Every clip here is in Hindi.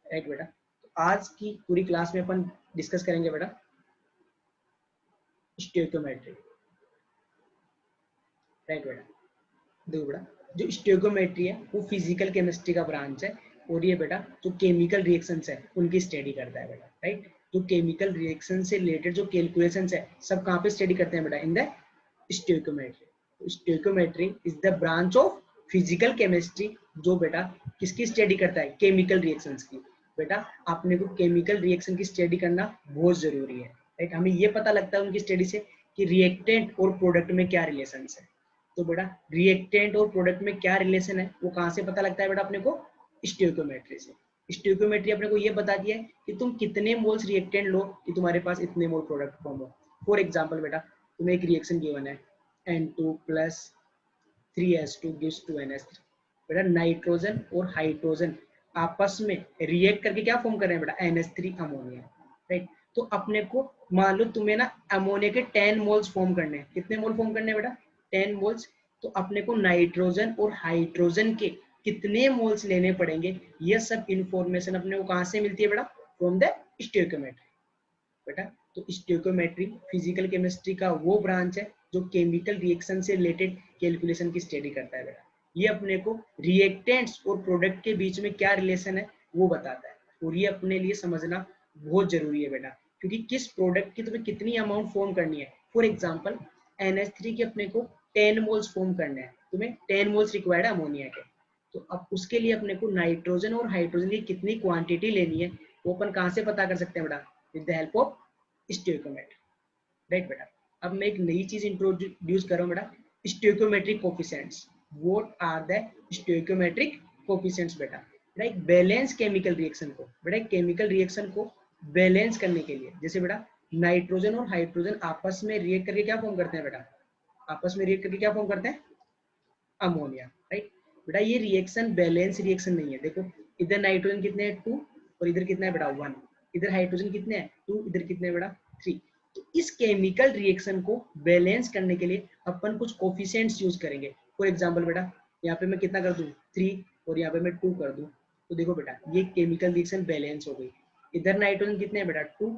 राइट बेटा। तो आज की पूरी क्लास में अपन डिस्कस करेंगे बेटा स्टोइकोमेट्री। राइट बेटा, देखो बेटा, जो स्टोइकोमेट्री है वो फिजिकल केमिस्ट्री का ब्रांच है और ये बेटा जो केमिकल रिएक्शंस है उनकी स्टडी करता है बेटा। राइट, जो केमिकल रिएक्शन से रिलेटेड जो कैलकुलेशंस है सब कहाँ पे स्टडी करते हैं बेटा, in the stoichiometry. Stoichiometry is the branch of physical chemistry जो बेटा किसकी स्टडी करता है, केमिकल रिएक्शंस की। बेटा आपने को केमिकल रिएक्शन की स्टडी करना बहुत जरूरी है। राइट, हमें ये पता लगता है उनकी स्टडी से कि रिएक्टेंट और प्रोडक्ट में क्या रिलेशन है। तो बेटा रिएक्टेंट और प्रोडक्ट में क्या रिलेशन है वो कहाँ से पता लगता है बेटा अपने को, स्टोइकोमेट्री से। स्टोइकोमेट्री अपने को ये बताती है कि तुम कितने मोल्स रिएक्टेंट लो कि तुम्हारे पास इतने मोल प्रोडक्ट फॉर्म हो। फॉर एग्जांपल बेटा तुम्हें एक रिएक्शन गिवन है N2 plus 3H2 gives 2NH3। बेटा नाइट्रोजन और हाइड्रोजन आपस में रिएक्ट करके क्या फॉर्म कर रहे हैं बेटा, NH3 अमोनिया। राइट, तो अपने को मान लो तुम्हें ना अमोनिया के 10 मोल्स फॉर्म करने हैं। कितने मोल फॉर्म करने हैं बेटा, 10 मोल्स। तो अपने को नाइट्रोजन और हाइड्रोजन के कितने मोल्स लेने पड़ेंगे, ये सब इंफॉर्मेशन अपने को कहां से मिलती है बेटा, फ्रॉम द स्टोइकोमेट्री। बेटा तो स्टोइकोमेट्री फिजिकल केमिस्ट्री का वो ब्रांच है जो केमिकल रिएक्शन से रिलेटेड कैलकुलेशन की स्टडी करता है बेटा। ये अपने को रिएक्टेंट्स और प्रोडक्ट के बीच में क्या रिलेशन है वो बताता है और ये अपने लिए समझना बहुत जरूरी है बेटा, क्योंकि किस प्रोडक्ट की तुम्हें कितनी अमाउंट फॉर्म करनी है। फॉर एग्जाम्पल NH3 के अपने को 10 मोल्स फॉर्म करने हैं, तुम्हें 10 मोल्स रिक्वायर्ड है अमोनिया के। तो अब उसके लिए अपने को नाइट्रोजन और हाइड्रोजन की कितनी क्वांटिटी लेनी है वो अपन कहाँ से पता कर सकते हैं बेटा, with the help of stoichiometry. Right बेटा, अब मैं एक नई चीज इंट्रोड्यूस कर रहा हूँ बेटा, stoichiometric coefficients. What are the stoichiometric coefficients बेटा। बेटा एक बैलेंस केमिकल रिएक्शन को, बेटा एक केमिकल रिएक्शन को बैलेंस करने के लिए, जैसे बेटा नाइट्रोजन और हाइड्रोजन आपस में रिएक्ट करके क्या फॉर्म करते हैं बेटा, आपस में रिएक्ट करके क्या फॉर्म करते हैं, अमोनिया। राइट, बेटा ये रिएक्शन बैलेंस रिएक्शन नहीं है। देखो इधर नाइट्रोजन कितने हैं 2 और इधर कितना है बेटा 1, इधर हाइड्रोजन कितने हैं 2, इधर कितने हैं बेटा 3। तो इस केमिकल रिएक्शन को बैलेंस करने के लिए अपन कुछ कोफिशिएंट्स यूज करेंगे। फॉर एग्जांपल बेटा यहाँ पे मैं कितना कर दूं 3 और यहाँ पे मैं 2 कर दूं, तो देखो बेटा ये केमिकल रिएक्शन बैलेंस हो गई। इधर नाइट्रोजन कितने हैं बेटा 2,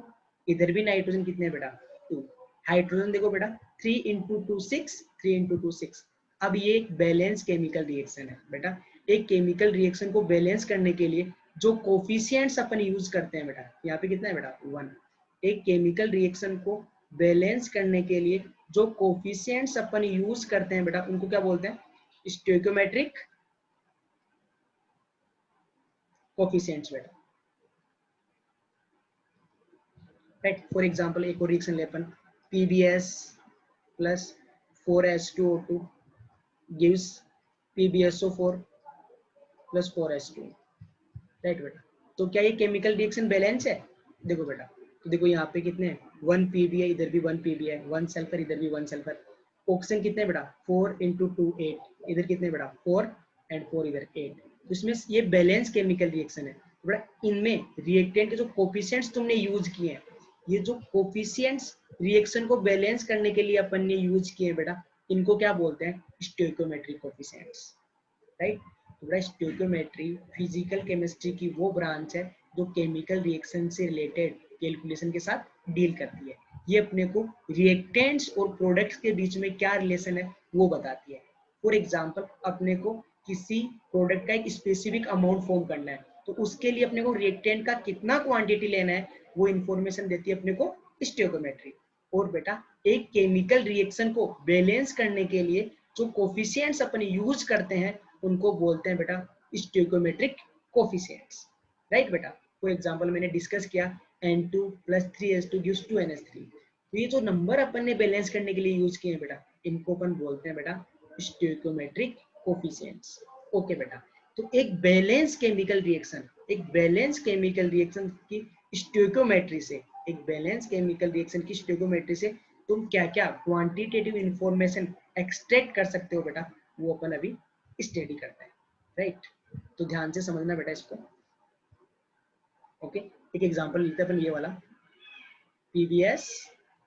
इधर भी नाइट्रोजन कितने हैं बेटा 2। हाइड्रोजन देखो बेटा 3 इंटू 2 6, 3 इंटू 2 6। अब ये एक बैलेंस केमिकल रिएक्शन है बेटा। एक केमिकल रिएक्शन को बैलेंस करने के लिए जो कोफिशिएंट्स अपन यूज करते हैं बेटा, यहाँ पे कितना है बेटा 1। एक केमिकल रिएक्शन को बैलेंस करने के लिए जो कोफिशिएंट्स अपन यूज करते हैं बेटा उनको क्या बोलते हैं, स्टोइकोमेट्रिक कोफिशिएंट्स बेटा। राइट, फॉर एग्जांपल एक और रिएक्शन ले अपन, PbS plus 4H2O2 gives PbSO4 plus 4H2। Right बेटा, तो क्या ये केमिकल रिएक्शन बैलेंस है, देखो बेटा। तो देखो यहाँ पे कितने हैं 1 Pb है, इधर भी 1 Pb है, 1 सल्फर इधर भी 1 सल्फर। ऑक्सीजन कितने बेटा 4 इंटू 2 8, इधर कितने बेटा 4 एंड 4 इधर 8। तो इसमें ये बैलेंस केमिकल रिएक्शन है बेटा। इनमें रिएक्टेंट के जो कोफिशिएंट्स तुमने यूज किए हैं, ये जो कोफिशिएंट्स रिएक्शन को बैलेंस करने के लिए अपन ने यूज किए बेटा, इनको क्या बोलते हैं, stoichiometric coefficients. Right, stoichiometry physical chemistry की वो ब्रांच है जो केमिकल रिएक्शन से रिलेटेड कैलकुलेशन के साथ डील करती है। ये अपने को रिएक्टेंट्स और प्रोडक्ट्स के बीच में क्या रिलेशन है वो बताती है। फॉर एग्जांपल अपने को किसी प्रोडक्ट का एक स्पेसिफिक अमाउंट फॉर्म करना है, तो उसके लिए अपने को रिएक्टेंट का कितना क्वांटिटी लेना है वो इंफॉर्मेशन देती है अपने को स्टोइकोमेट्री। और बेटा एक केमिकल रिएक्शन को बैलेंस करने के लिए जो कोफिशिएंट्स अपन यूज करते हैं उनको बोलते हैं बेटा स्टोइकोमेट्रिक कोफिशिएंट्स। राइट बेटा, फॉर एग्जांपल मैंने डिस्कस किया N2 plus 3H2 gives 2NH3। तो ये जो नंबर अपन ने बैलेंस करने के लिए यूज किए हैं बेटा, इनको अपन बोलते हैं बेटा स्टोइकोमेट्रिक कोफिशिएंट्स। ओके बेटा, तो एक बैलेंस केमिकल रिएक्शन, एक बैलेंस केमिकल रिएक्शन की स्टोइकोमेट्री से, एक बैलेंस केमिकल रिएक्शन की स्टोइकोमेट्री से तुम क्या क्या क्वांटिटेटिव इंफॉर्मेशन एक्सट्रैक्ट कर सकते हो बेटा, वो अपन अभी स्टडी करते हैं। राइट, तो ध्यान से समझना बेटा इसको। ओके, एक एग्जांपल लेते हैं अपन ये वाला, PbS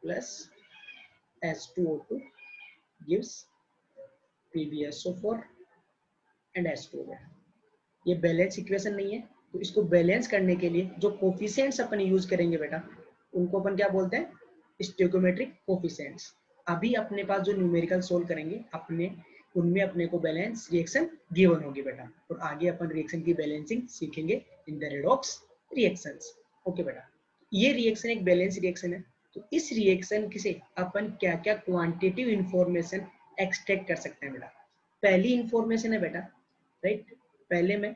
plus H2O2 gives PbSO4 and H2O। ये बैलेंस इक्वेशन नहीं है, तो इसको बैलेंस करने के लिए जो कोफिशिएंट्स अपन यूज करेंगे बेटा, उनको अपन क्या बोलते हैं, स्टोइकोमेट्रिक कोफिशिएंट्स। अभी अपने पास जो न्यूमेरिकल सोल्व करेंगे अपने, उनमें अपने को बैलेंस रिएक्शन गिवन होगी बेटा, और आगे अपन रिएक्शन की बैलेंसिंग सीखेंगे in the redox reactions. Okay बेटा, ये रिएक्शन एक बैलेंस रिएक्शन है। तो इस रिएक्शन से अपन क्या क्या क्वांटिटेटिव इंफॉर्मेशन एक्सट्रैक्ट कर सकते हैं बेटा। पहली इंफॉर्मेशन है बेटा, राइट, पहले मैं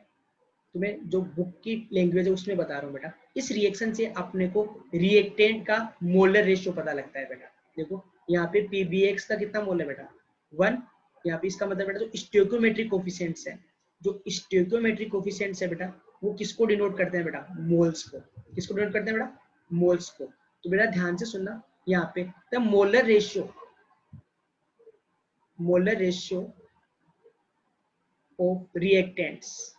तुम्हें जो बुक की लैंग्वेज है उसमें बता रहा हूँ बेटा। इस रिएक्शन से अपने को रिएक्टेंट का मोलर रेशियो पता लगता है बेटा। देखो यहाँ पे पीबीएक्स का कितना मोल है बेटा, 1। यहाँ पे इसका मतलब बेटा जो स्टोइकोमेट्रिक कोफिशिएंट्स है, जो स्टोइकोमेट्रिक कोफिशिएंट्स है बेटा, वो किसको डिनोट करते हैं बेटा, मोल्स को। किसको डिनोट करते हैं बेटा, मोल्स को। तो बेटा ध्यान से सुनना, यहाँ पे the molar ratio of reactants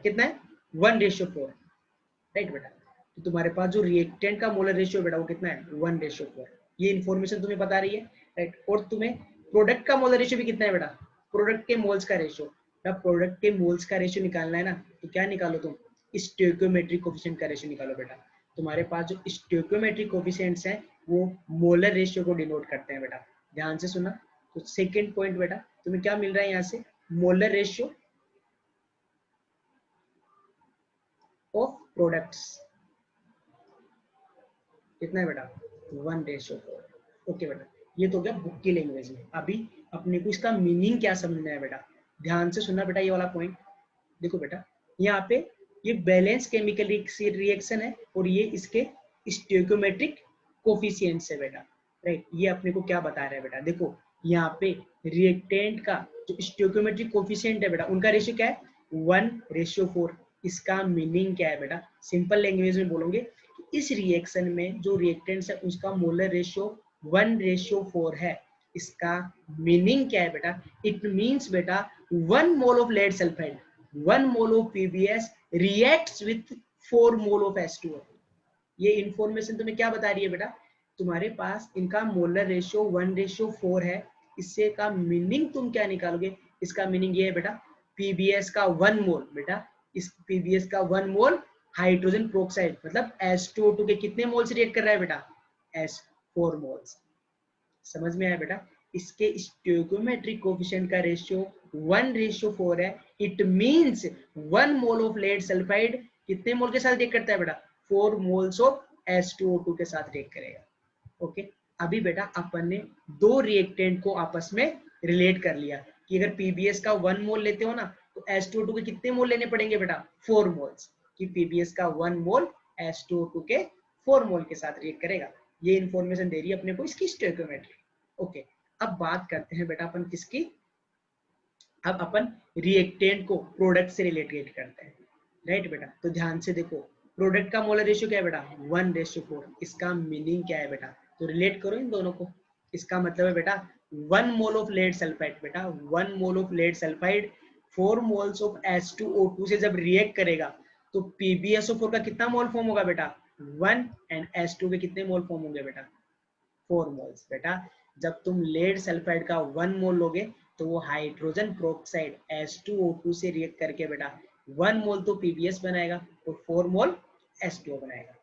कितना है, 1:4, राइट बेटा। तो तुम्हारे पास जो रिएक्टेंट का मोलर रेशियो बेटा वो कितना है, 1:4। ये इन्फॉर्मेशन तुम्हें बता रही है, राइट। और तुम्हें प्रोडक्ट का मोलर रेशियो भी कितना है बेटा, प्रोडक्ट के मोल्स का रेशियो। प्रोडक्ट के मोल्स का रेशियो निकालना है ना, तो क्या निकालो तुम, स्टोइकोमेट्रिक कोफिशिएंट का रेशियो निकालो बेटा। तुम्हारे पास जो स्टोइकोमेट्रिक कोफिशिएंट्स हैं वो मोलर रेशियो को डिनोट करते हैं बेटा। ध्यान से सुना। तो सेकेंड पॉइंट बेटा तुम्हें क्या मिल रहा है यहाँ से, मोलर रेशियो ऑफ प्रोडक्ट्स कितना है बेटा, 1:4। ओके बेटा, ये तो गया बुक की लैंग्वेज में। अभी अपने को इसका मीनिंग क्या समझना है बेटा, ध्यान से सुनना बेटा ये वाला पॉइंट। देखो बेटा यहाँ पे ये बैलेंस केमिकल रिएक्शन है और ये इसके स्टोइकोमेट्रिक कोफिशिएंट्स है बेटा, राइट। ये अपने को क्या बता रहा है बेटा, देखो यहाँ पे रिएक्टेंट का जो स्टोइकोमेट्रिक कोफिशिएंट है बेटा, उनका रेशियो क्या है, 1:4। इसका मीनिंग क्या है बेटा, सिंपल लैंग्वेज में बोलोगे, इस रिएक्शन में जो रिएक्टेंट्स है उसका मोलर रेशियो 1:4 है। इसका मीनिंग क्या है बेटा, इट मींस बेटा 1 mole of lead sulphide, 1 mole of PbS reacts with 4 mole of H2O। ये इंफॉर्मेशन तुम्हें क्या बता रही है बेटा, तुम्हारे पास इनका मोलर रेशियो 1:4 है। इससे का मीनिंग तुम क्या निकालोगे, इसका मीनिंग ये है बेटा, पीबीएस का 1 मोल बेटा, इस पीबीएस का 1 मोल हाइड्रोजन प्रोक्साइड मतलब H2O2 के कितने मोल से रिएक्ट कर रहा है बेटा, H4 मोल्स। समझ में आया बेटा। इसके स्टोइकोमेट्रिक कोफिशिएंट का रेशियो 1:4 है। It means 1 mole of lead sulphide कितने मोल के साथ रिएक्ट करता है बेटा, 4 मोल्स ऑफ H2O2 के साथ रिएक्ट करेगा। ओके, अभी बेटा अपन ने दो रिएक्टेंट को आपस में रिलेट कर लिया कि अगर पीबीएस का 1 मोल लेते हो ना तो H2O2 के कितने मोल लेने पड़ेंगे बेटा, 4 मोल्स, कि पीबीएस का 1 मोल H2O2 के 4 मोल के साथ रिएक्ट करेगा। ये इंफॉर्मेशन दे रही है अपने को इसकी स्टोइकोमेट्री। ओके, अब बात करते हैं बेटा अपन किसकी, अब अपन रिएक्टेंट को प्रोडक्ट से रिलेटेड करते हैं, राइट बेटा। तो ध्यान से देखो, प्रोडक्ट का मोलर रेशियो क्या है बेटा, 1:4। इसका मीनिंग क्या है बेटा, तो रिलेट करो इन दोनों को। इसका मतलब है बेटा 1 मोल ऑफ लेड सल्फाइड बेटा, 1 mole of lead sulphide 4 moles of H2O2 से जब रिएक्ट करेगा तो PbSO4 का कितना मोल फॉर्म होगा बेटा, 1, एंड H2 के कितने मोल फॉर्म होंगे बेटा, 4 मोल्स। बेटा जब तुम लेड सल्फाइड का 1 मोल लोगे तो वो हाइड्रोजन प्रोक्साइड H2O2 से रिएक्ट करके बेटा 1 मोल तो PbS बनाएगा और 4 मोल H2O बनाएगा।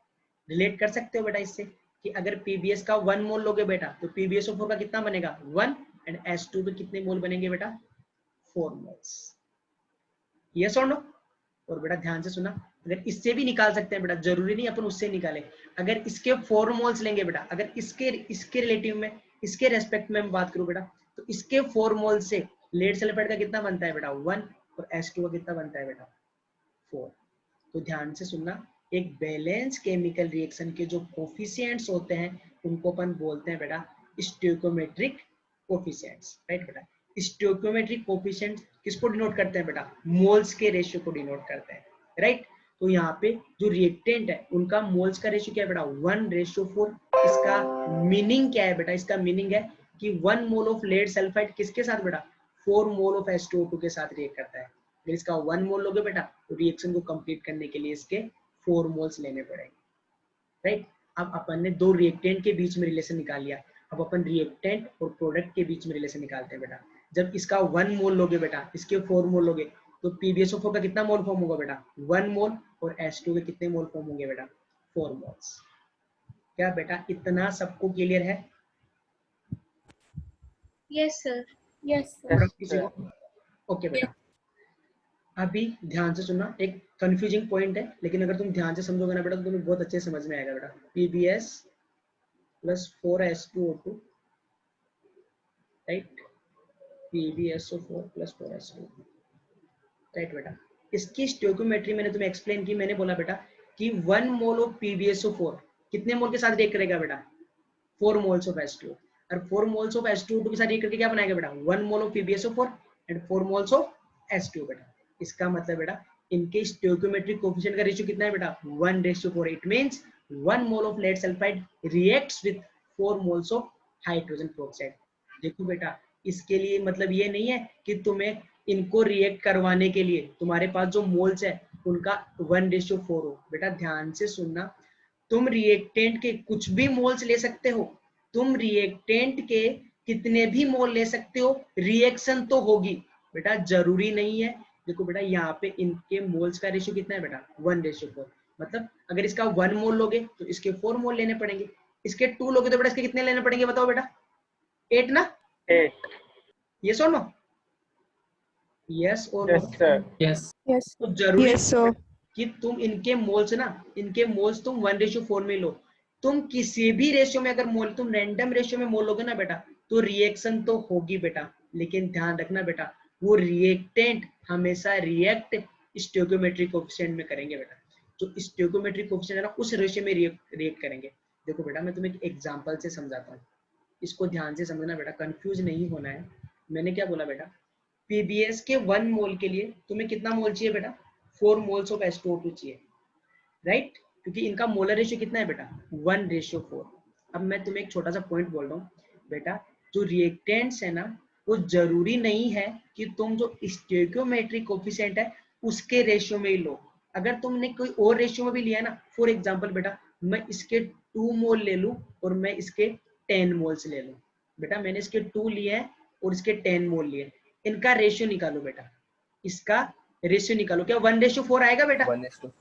रिलेट कर सकते हो बेटा इससे कि अगर PbS का 1 मोल लोगे बेटा तो PbSO4 का कितना बनेगा, 1, एंड H2 के कितने मोल बनेंगे बेटा, 4 मोल्स। यस और नो। और बेटा ध्यान से सुना, अगर इससे भी निकाल सकते हैं बेटा, जरूरी नहीं अपन उससे निकाले। अगर इसके 4 मोल्स लेंगे बेटा, अगर इसके रिलेटिव में, इसके रेस्पेक्ट में हम बात करूं बेटा, तो इसके 4 मोल से लेड सल्फाइड का कितना बनता है बेटा, 1, और H2 का कितना बनता है बेटा, 4। तो ध्यान से सुनना, एक बैलेंस केमिकल रिएक्शन के जो कोफिशिएंट्स होते हैं उनको अपन बोलते हैं बेटा स्टोइकोमेट्रिक कोफिशिएंट्स, राइट बेटा। स्टोइकोमेट्रिक कोफिशिएंट्स किसको डिनोट करते हैं बेटा, मोल्स के रेशियो को डिनोट करते हैं, राइट। तो यहाँ पे जो रिएक्टेंट है उनका मोल्स का रेशियो क्या है बेटा, 1:4। इसका मीनिंग क्या है बेटा, इसका मीनिंग है कि 1 मोल ऑफ लेड सल्फाइड किसके साथ बेटा, 4 मोल ऑफ H2O2 के साथ रिएक्ट करता है। अगर इसका 1 मोल लोगे बेटा तो रिएक्शन को कंप्लीट करने के लिए इसके 4 मोल्स लेने पड़ेंगे, राइट। अब अपन ने दो रिएक्टेंट के बीच में रिलेशन निकाल लिया, अब अपन रिएक्टेंट और प्रोडक्ट के बीच में रिलेशन निकालते हैं बेटा। जब इसका 1 मोल लोगे बेटा, इसके 4 मोल लोगे तो PbSO4 का कितना मोल फॉर्म होगा बेटा 1 मोल, और H2 के कितने मोल फॉर्म होंगे बेटा 4 मोल्स। क्या बेटा इतना सबको क्लियर है? Yes sir. Yes sir. Okay बेटा, अभी ध्यान से सुनना, एक कंफ्यूजिंग पॉइंट है, लेकिन अगर तुम ध्यान से समझोगे ना बेटा तो तुम्हें बहुत अच्छे से समझ में आएगा बेटा। PbS plus 4H2O2, right, PbSO4 plus 4H2, right बेटा। इसकी स्टोइकियोमेट्री मैंने तुम्हें एक्सप्लेन की, मैंने बोला बेटा कि 1 मोल ऑफ PbSO4 कितने मोल के साथ रिएक्ट करेगा बेटा 4 मोल्स ऑफ H2O, और 4 मोल्स ऑफ H2O2 के साथ रिएक्ट करके क्या बनाएगा बेटा 1 mole of PbSO4 and 4 moles of H2O बेटा। इसका मतलब बेटा इनके स्टोइकियोमेट्रिक कोएफिशिएंट का रेशियो कितना है बेटा 1:4। It means 1 mole of lead sulphide reacts with 4 moles of hydrogen peroxide. देखो बेटा इसके लिए मतलब ये नहीं है कि तुम्हें इनको रिएक्ट करवाने के लिए तुम्हारे पास जो मोल्स है उनका 1:4 हो। बेटा ध्यान से सुनना, तुम रिएक्टेंट के कुछ भी मोल्स ले सकते हो, तुम रिएक्टेंट के कितने भी मोल ले सकते हो, रिएक्शन तो होगी बेटा, जरूरी नहीं है। देखो बेटा यहाँ पे इनके मोल्स का रेशियो कितना है बेटा 1:4। मतलब अगर इसका 1 मोल लोगे तो इसके 4 मोल लेने पड़ेंगे, इसके 2 लोगे तो बेटा इसके कितने लेने पड़ेंगे बताओ बेटा 8 ना 8। यस और नो? यस और no? Yes sir. Yes yes तो जरूरी यस सर। कि तुम इनके मोल्स ना, इनके मोल्स तुम 1:4 में लो। तुम किसी भी रेशियो में अगर मोल, तुम रैंडम रेशियो में मोल लोगे ना बेटा तो रिएक्शन तो होगी बेटा, लेकिन ध्यान रखना बेटा वो रिएक्टेंट हमेशा रिएक्ट स्टोइकियोमेट्रिक कोएफिशिएंट में करेंगे बेटा। जो स्टोइकियोमेट्रिक कोएफिशिएंट है ना उस रेशियो में रिएक्ट करेंगे। देखो बेटा मैं तुम्हें एक एग्जांपल से समझाता हूँ, इसको ध्यान से समझना बेटा, कंफ्यूज नहीं होना है। मैंने क्या बोला बेटा PbS के 1 मोल के लिए तुम्हें कितना मोल चाहिए बेटा 4 मोल्स ऑफ H2O2 चाहिए, राइट, क्योंकि इनका मोलर रेशियो कितना है बेटा 1:4। अब मैं तुम्हें एक छोटा सा पॉइंट बोल रहा हूँ बेटा, जो रिएक्टेंट्स है ना वो जरूरी नहीं है कि तुम जो स्टोइकियोमेट्रिक कोएफिशिएंट है उसके रेशियो में ही लो। अगर तुमने कोई और रेशियो में भी लिया ना, फॉर एग्जांपल बेटा मैं इसके 2 मोल ले लूं और मैं इसके 10 मोल्स ले लूं, बेटा मैंने इसके 2 लिए हैं और इसके 10 मोल लिए, इनका रेशियो निकालो बेटा, इसका रेशियो निकालो, क्या 1:4 आएगा बेटा? 1:2।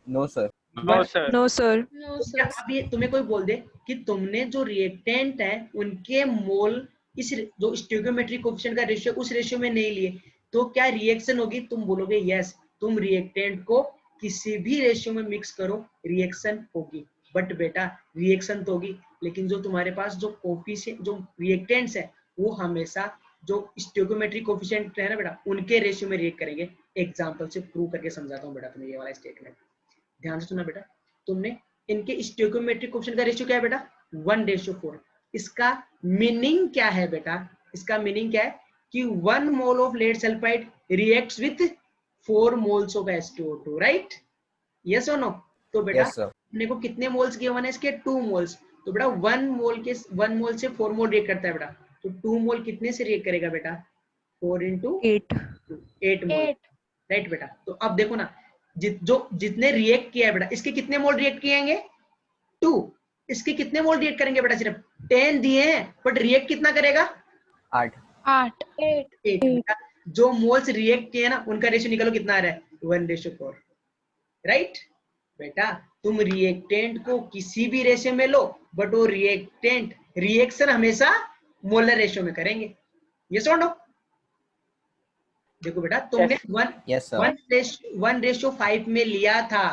No sir. No sir. No sir. No तो क्या सर। अब ये तुम्हें कोई बोल दे कि तुमने जो रिएक्टेंट है उनके मोल इस जो स्टोइकियोमेट्रिक कोएफिशिएंट का रेशियो उस रेशियो में नहीं लिए, तो क्या रिएक्शन होगी? तुम बोलोगे यस, तुम रिएक्टेंट को किसी भी रेशियो में मिक्स करो रिएक्शन होगी। बट बेटा रिएक्शन तो होगी, लेकिन जो तुम्हारे पास जो कोएफिशिएंट जो रिएक्टेंट्स है वो हमेशा जो स्टोइकियोमेट्रिक कोएफिशिएंट है ना बेटा उनके रेशियो में रिएक्ट करेंगे। एग्जांपल से प्रूव करके समझाता हूँ बेटा तुम्हें ये वाला स्टेटमेंट, ध्यान से सुनना बेटा। तुमने इनके स्टोइकियोमेट्रिक कोएफिशिएंट का रेशियो क्या है बेटा 1:4। इसका मीनिंग क्या है बेटा? इसका मीनिंग क्या है कि 1 mole of lead sulphide reacts with 4 moles of H2O2, right? Yes और नो? तो बेटा यस सर। अपने को कितने मोल्स गिवन है इसके 2 मोल्स, तो बेटा 1 मोल से 4 मोल रिएक्ट करता है बेटा, तो 2 मोल कितने से रिएक्ट करेगा बेटा 4 into 8 मोल, 8। राइट बेटा। तो अब देखो ना जितने रिएक्ट किया है बेटा, इसके कितने मोल रिएक्ट किएंगे 2, इसके कितने मोल रिएक्ट करेंगे बेटा? सिर्फ 10 दिए हैं बट रिएक्ट कितना करेगा 8। 8। 8 बेटा। जो मोल्स रिएक्ट किए ना उनका रेशियो निकालो कितना आ रहा है 1:4, राइट बेटा। तुम रिएक्टेंट को किसी भी रेशियो में लो बट वो रिएक्टेंट रिएक्शन हमेशा मोलर रेशियो में करेंगे, यस और नो? देखो बेटा तुमने यस सर। 1:5 में लिया था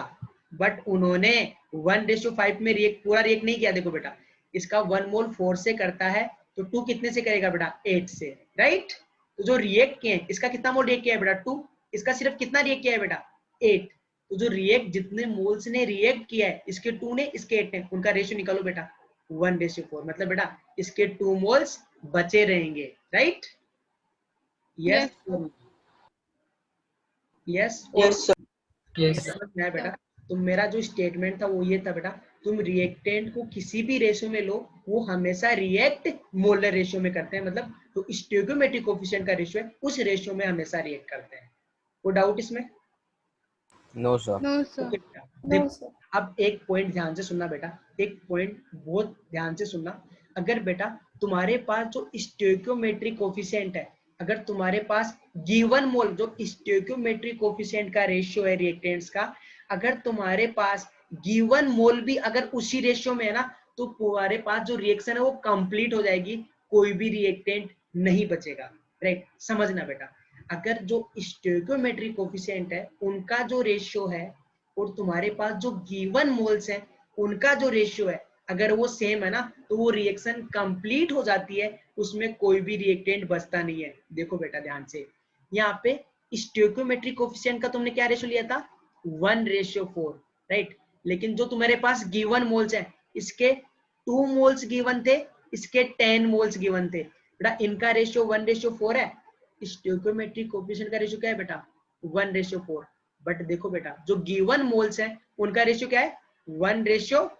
बट उन्होंने 1:5 में पूरा रिएक्ट नहीं किया। देखो बेटा इसका 1 मोल 4 से करता है तो 2 कितने से करेगा बेटा 8 से, राइट। तो जो रिएक्ट किए इसका कितना मोल रिएक्ट किया है बेटा 2, इसका सिर्फ कितना रिएक्ट किया है बेटा 8। तो जो रिएक्ट जितने मोल्स ने रिएक्ट किया है इसके 2 ने इसके 8 ने, उनका रेशियो निकालो बेटा 1:4। मतलब बेटा इसके 2 मोल्स बचे रहेंगे, राइट? यस यस यस है बेटा। तो मेरा जो स्टेटमेंट था वो ये था बेटा, तुम रिएक्टेंट को किसी भी रेशियो में लो वो हमेशा रिएक्ट मोलर रेशियो में करते हैं, मतलब तो स्टोइकियोमेट्रिक कोएफिशिएंट का रेशियो है उस रेशियो में हमेशा रिएक्ट करते हैं। कोई डाउट इसमें? No sir. No sir. Okay बेटा देखो अब एक पॉइंट ध्यान से सुनना बेटा, एक पॉइंट बहुत ध्यान से सुनना। अगर बेटा तुम्हारे पास जो स्टोइकियोमेट्रिक कोएफिशिएंट है अगर तुम्हारे पास गिवन मोल जो स्टोइकियोमेट्रिक कोफिशिएंट का रेशियो है रिएक्टेंट्स का, अगर तुम्हारे पास गिवन मोल भी अगर उसी रेशियो में है ना, तो तुम्हारे पास जो रिएक्शन है वो कंप्लीट हो जाएगी, कोई भी रिएक्टेंट नहीं बचेगा। राइट, समझना बेटा, अगर जो स्टोइकियोमेट्रिक कोफिशिएंट है उनका जो रेशियो है और तुम्हारे पास जो गिवन मोल्स है उनका जो रेशियो है अगर वो सेम है ना, तो वो रिएक्शन कंप्लीट हो जाती है, उसमें कोई भी रिएक्टेंट बचता नहीं है। देखो बेटा ध्यान से, यहाँ पे स्टोइकियोमेट्रिक कोफिशिएंट का तुमने क्या रेशियो लिया था, 1:4, राइट। लेकिन जो तुम्हारे पास गिवन मोल्स है, इसके 2 मोल्स गिवन थे, इसके 10 मोल्स गिवन थे बेटा, इनका रेशियो 1:4 है। स्टोइकियोमेट्रिक कोफिशिएंट का रेशियो क्या है बेटा, 1:4। बट देखो बेटा, जो गिवन मोल्स है उनका रेशियो क्या है, 1:5।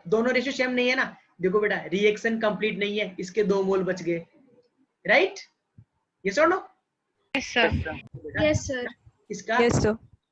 दोनों रेशियो सेम नहीं है ना। देखो बेटा, रिएक्शन कंप्लीट नहीं है, इसके 2 मोल बच गए, राइट। यस और no? Yes sir. Yes sir. इसका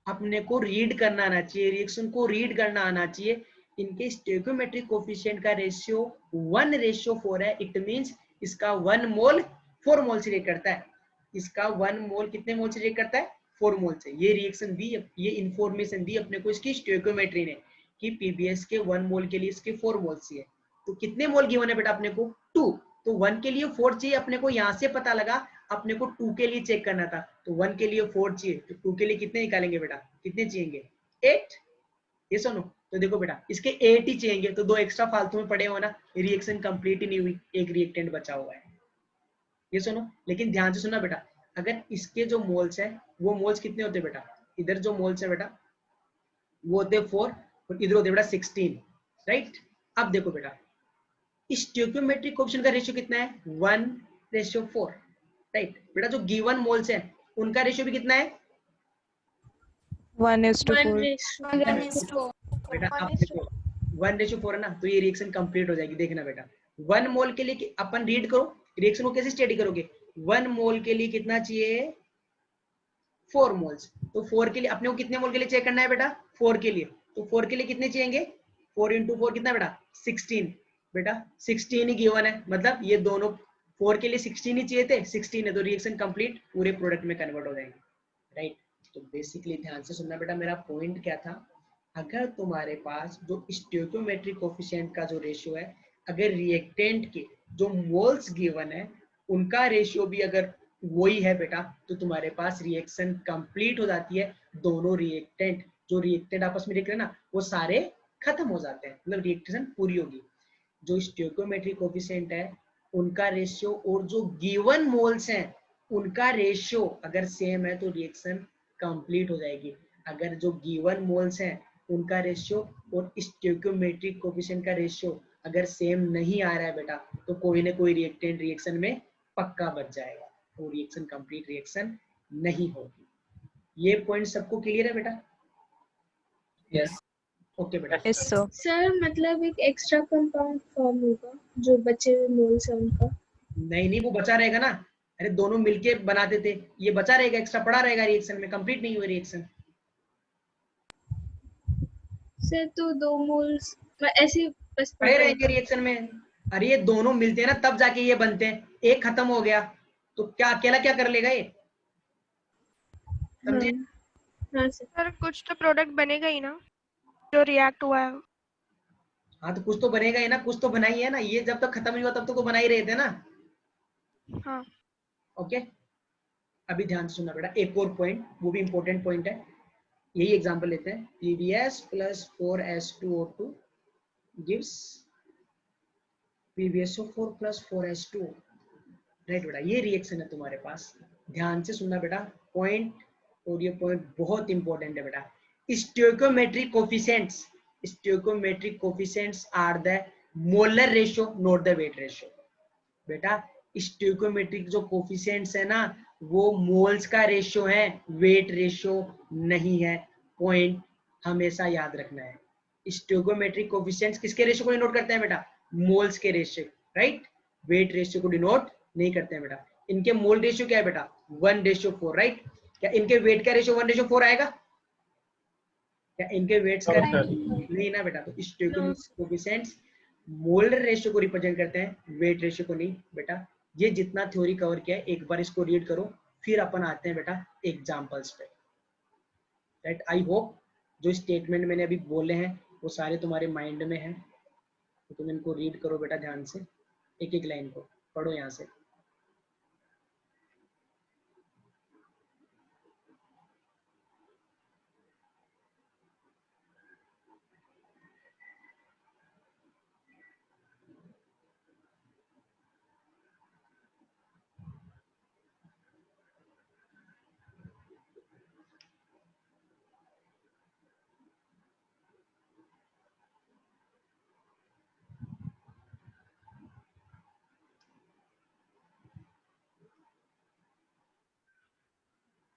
अपने को रीड करना आना चाहिए, रिएक्शन को रीड करना आना चाहिए। इनके स्टोइकियोमेट्रिक कोफिशिएंट का रेशियो 1:4 है, इट मींस इसका 1 मोल 4 मोल से रिएक्ट करता है। इसका 1 मोल कितने मोल से रिएक्ट करता है, 4 मोल से। ये रिएक्शन दी, ये इंफॉर्मेशन दी अपने को इसकी स्टोइकियोमेट्री ने कि पीबीएस के 1 मोल के लिए इसके 4 मोल चाहिए। तो कितने मोल गिवन है बेटा अपने को, 2। तो 1 के लिए 4 चाहिए अपने को, यहाँ से पता लगा। अपने को 2 के लिए चेक करना था, तो 1 के लिए 4 चाहिए, तो 2 के लिए कितने निकालेंगे बेटा, कितने चाहिए, 8। ये सुनो, तो देखो बेटा इसके 8 ही चाहिए, तो 2 एक्स्ट्रा फालतू में पड़े हो ना, रिएक्शन कंप्लीट ही नहीं हुई, एक रिएक्टेंट बचा हुआ है। ये सुनो, लेकिन ध्यान से सुनना बेटा, अगर इसके जो मोल्स है वो मोल्स कितने होते बेटा, इधर जो मोल्स है बेटा वो होते 4 और इधर होते बेटा 16, राइट। अब देखो बेटा, स्टोइकियोमेट्रिक कोफिशिएंट का रेशियो कितना है, 1:4, राइट। बेटा जो गिवन मोल्स है उनका रेशियो भी कितना है, 1:4। बेटा आप देखो 1:4 है ना, तो ये रिएक्शन कंप्लीट हो जाएगी। देखना बेटा, 1 मोल के लिए अपन रीड करो, रिएक्शन को कैसे स्टडी करोगे, 1 मोल के लिए कितना चाहिए, 4 मोल्स। तो 4 के लिए अपने को कितने मोल के लिए चेक करना है बेटा, 4 के लिए। तो 4 के लिए कितने चाहिए, 4 × 4 कितना बेटा, 16। बेटा 16 ही गिवन है, मतलब ये दोनों 4 के लिए 16 ही चाहिए थे, 16 है, तो रिएक्शन कंप्लीट पूरे प्रोडक्ट में कन्वर्ट हो जाएगी, राइट। तो बेसिकली ध्यान से सुनना बेटा, मेरा पॉइंट क्या था, अगर तुम्हारे पास जो स्टोइकियोमेट्रिक कोफिशिएंट का जो रेशियो है, अगर रिएक्टेंट के जो मोल्स गिवन है उनका रेशियो भी अगर वही है बेटा, तो तुम्हारे पास रिएक्शन कंप्लीट हो जाती है। दोनों रिएक्टेंट जो रिएक्टेंट आपस में रिएक्ट है ना, वो सारे खत्म हो जाते हैं, मतलब रिएक्शन पूरी होगी। जो स्टोइकियोमेट्रिक कोफिशिएंट है उनका रेशियो और जो गिवन मोल्स हैं उनका रेशियो अगर सेम है तो रिएक्शन कंप्लीट हो जाएगी। अगर जो गिवन मोल्स हैं उनका रेशियो और स्टोइकियोमेट्रिक कोफिशिएंट का रेशियो अगर सेम नहीं आ रहा है बेटा, तो कोई ना कोई रिएक्टेंट रिएक्शन में पक्का बच जाएगा, तो रिएक्शन कंप्लीट रिएक्शन नहीं होगी। ये पॉइंट सबको क्लियर है बेटा? यस ओके बेटा। Yes sir. सर मतलब एक एक्स्ट्रा कंपाउंड फॉर्म होगा जो बचे हुए मोल्स हैं उनका? नहीं वो बचा रहेगा ना, अरे दोनों मिलके बनाते थे, ये बचा रहेगा, एक्स्ट्रा पड़ा रहेगा रिएक्शन में, कंप्लीट नहीं हुआ रिएक्शन। सर तो 2 मोल्स ऐसे बस पड़े रहेंगे रिएक्शन में। अरे ये दोनों मिलते हैं ना तब जाके ये बनते हैं, एक खत्म हो गया तो क्या अकेला क्या कर लेगा ये, समझे? हाँ सर। सर कुछ तो प्रोडक्ट बनेगा ही ना जो रिएक्ट हुआ है। हाँ तो कुछ तो बनेगा ही ना, कुछ तो बना ही है ना, ये जब तक खत्म नहीं हुआ तब तक तो बना ही रहे थे ना। हाँ ओके, अभी ध्यान से सुनना बेटा, एक और पॉइंट, वो भी इंपॉर्टेंट पॉइंट है। यही एग्जांपल लेते हैं, PbS + 4H2O2 gives PbSO4 + 4H2O, right बेटा। ये रिएक्शन है तुम्हारे पास, ध्यान से सुनना बेटा पॉइंट, और ये पॉइंट बहुत इंपॉर्टेंट है बेटा। Stoichiometric coefficients are the molar ratio not the weight ratio. बेटा स्टोइकियोमेट्रिक जो कोफिशिएंट्स है ना वो मोल्स का रेशियो है, वेट रेशियो नहीं है। पॉइंट हमेशा याद रखना है। स्टोइकियोमेट्रिक कोफिशिएंट्स किसके रेशियो को डिनोट करते हैं बेटा, मोल्स के रेशियो, राइट। वेट रेशियो को डिनोट नहीं करते हैं बेटा। इनके मोल रेशियो क्या है बेटा, 1:4, राइट। क्या इनके वेट का रेशियो 1:4 आएगा, क्या इनके वेट्स का नहीं ना बेटा। तो स्टोइकियोमेट्रिक कोफिशिएंट्स मोलर रेशियो को रिप्रेजेंट करते हैं, वेट रेशियो को नहीं बेटा। ये जितना थ्योरी कवर किया है एक बार इसको रीड करो, फिर अपन आते हैं बेटा एग्जांपल्स पे, राइट। आई होप जो स्टेटमेंट मैंने अभी बोले हैं वो सारे तुम्हारे माइंड में हैं, तो तुम इनको रीड करो बेटा ध्यान से, एक एक लाइन को पढ़ो यहाँ से।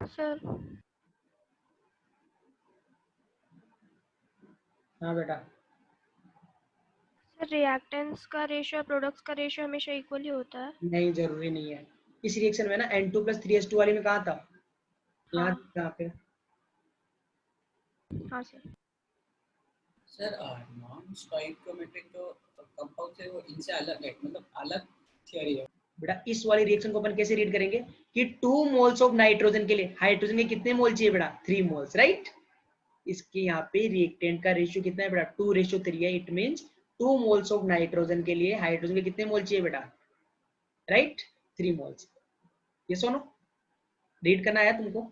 सर हाँ बेटा, सर रिएक्टेंट्स का रेशियो प्रोडक्ट्स का रेशियो हमेशा इक्वल ही होता है। नहीं जरूरी नहीं है। इस रिएक्शन में ना N2+3S2 वाली में कहा था, यहाँ हाँ यहाँ पे हाँ सर। सर नॉन स्टोइकोमेट्रिक जो कंपाउंड है वो इनसे अलग है, मतलब अलग थियरी है। बेटा इस वाली रिएक्शन को अपन कैसे रीड करेंगे कि 2 मोल्स ऑफ नाइट्रोजन के लिए हाइड्रोजन के कितने मोल चाहिए बेटा, 3 मोल्स, राइट। इसके यहाँ पे रिएक्टेंट का रेशियो कितना है बेटा, 2:3 है। It means 2 moles of nitrogen के लिए हाइड्रोजन के कितने मोल चाहिए बेटा, राइट, 3 मोल्स। ये सुनो, रीड करना आया तुमको?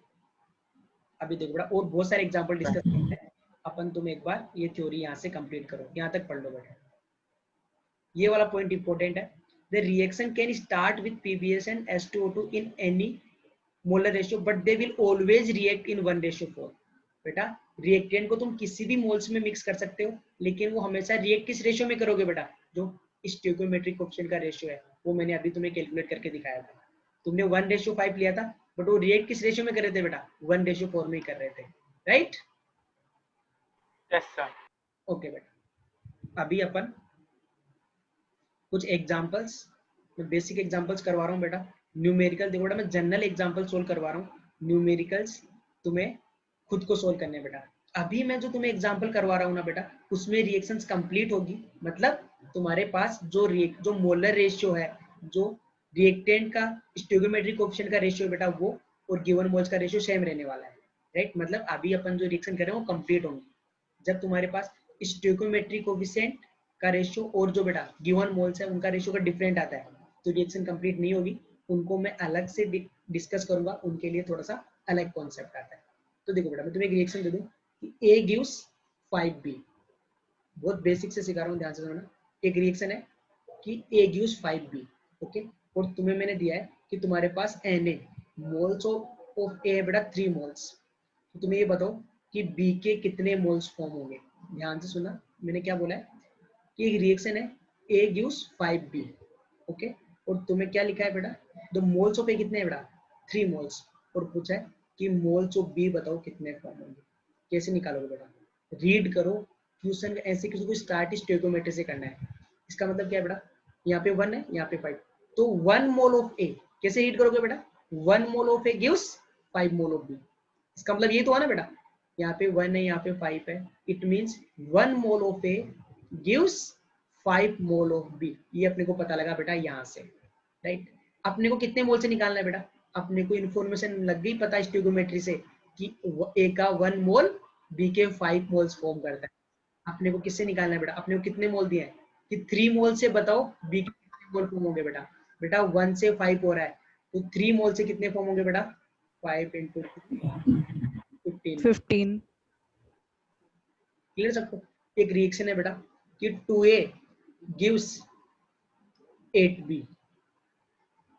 अभी देखो बेटा और बहुत सारे एग्जांपल डिस्कस करते हैं अपन, तुम एक बार ये थ्योरी यहाँ से कंप्लीट करो, यहाँ तक पढ़ लो बेटा। ये वाला पॉइंट इंपॉर्टेंट है। The reaction can start with PbS and H2O2 in any molar ratio but they will always react in 1:4। बेटा रिएक्टेंट को तुम किसी भी मोल्स में मिक्स कर सकते हो, लेकिन वो हमेशा रिएक्ट किस रेशियो में करोगे बेटा, जो स्टोइकोमेट्रिक कोएफिशिएंट का रेशियो है वो मैंने अभी तुम्हें कैलकुलेट करके दिखाया था। तुमने 1:5 लिया था, बट वो रिएक्ट किस रेशियो में कर रहे थे बेटा, 1:4 में ही कर रहे थे, राइट। Yes sir. ओके बेटा, अभी अपन कुछ एग्जांपल्स, मैं बेसिक एग्जांपल्स करवा रहा हूँ बेटा। न्यूमेरिकल देखो बेटा, मैं जनरल एग्जांपल सोल्व करवा रहा हूँ, न्यूमेरिकल्स तुम्हें खुद को सोल्व करने बेटा। अभी मैं जो तुम्हें एग्जांपल करवा रहा हूँ ना बेटा, उसमें रिएक्शंस कंप्लीट होगी, मतलब तुम्हारे पास जो मोलर रेशियो है, जो रिएक्टेंट का स्टोइकोमेट्रिक कोएफिशिएंट का रेशियो बेटा वो और गिवन मोल्स का रेशियो सेम रहने वाला है, राइट। मतलब अभी अपन जो रिएक्शन कर रहे हैं वो कंप्लीट होंगी जब तुम्हारे पास स्टोइकोमेट्रिक कोएफिशिएंट का रेशियो और जो बेटा गिवन मोल्स है उनका रेशियो का डिफरेंट आता है, तो रिएक्शन कंप्लीट नहीं होगी। उनको मैं अलग से डिस्कस करूंगा, उनके लिए थोड़ा सा अलग कॉन्सेप्ट आता है। तो देखो बेटा मैं तुम्हें एक रिएक्शन दे दूं कि A gives 5B, बहुत बेसिक से सिखा रहा हूँ, ध्यान से सुनना। एक रिएक्शन है कि A gives 5B, ओके, और तुम्हें मैंने दिया है कि तुम्हारे पास Na मोल्स ऑफ A है बेटा 3 मोल्स, तो तुम्हें ये बताओ कि B के कितने मोल्स फॉर्म होंगे। ध्यान से सुना, मैंने क्या बोला है कि एक रिएक्शन है A gives 5B, ओके, और तुम्हें क्या लिखा है बेटा, द मोल्स ऑफ A कितने हैं बेटा, 3 मोल्स, और पूछा है कि मोल्स ऑफ B बताओ कितने फॉर्म होंगे। कैसे निकालोगे बेटा, रीड करो, क्वेश्चन ऐसे किसी को स्टार्ट स्टोइकोमेट्री से करना है। इसका मतलब क्या है बेटा, यहाँ पे 1 है, यहाँ पे 5, तो 1 मोल ऑफ A कैसे रीड करोगे बेटा, 1 mole of A gives 5 mole of B। इसका मतलब ये तो है ना बेटा, यहाँ पे 1 है, यहाँ पे 5 है, it means 1 mole of A gives 5 mole of B। ये अपने को पता लगा बेटा यहाँ से, राइट। अपने को कितने मोल से निकालना है बेटा, अपने को इन्फॉर्मेशन लग गई पता स्टोइकोमेट्री से कि A का 1 मोल B के 5 मोल्स फॉर्म करता है। अपने को किससे निकालना है बेटा, अपने को कितने मोल दिए हैं कि 3 मोल से बताओ B के कितने मोल फॉर्म होंगे बेटा। बेटा 1 से 5 हो रहा है, तो 3 मोल से कितने फॉर्म होंगे बेटा, 5 × 15। क्लियर सबको। एक रिएक्शन है बेटा कि 2A gives 8B,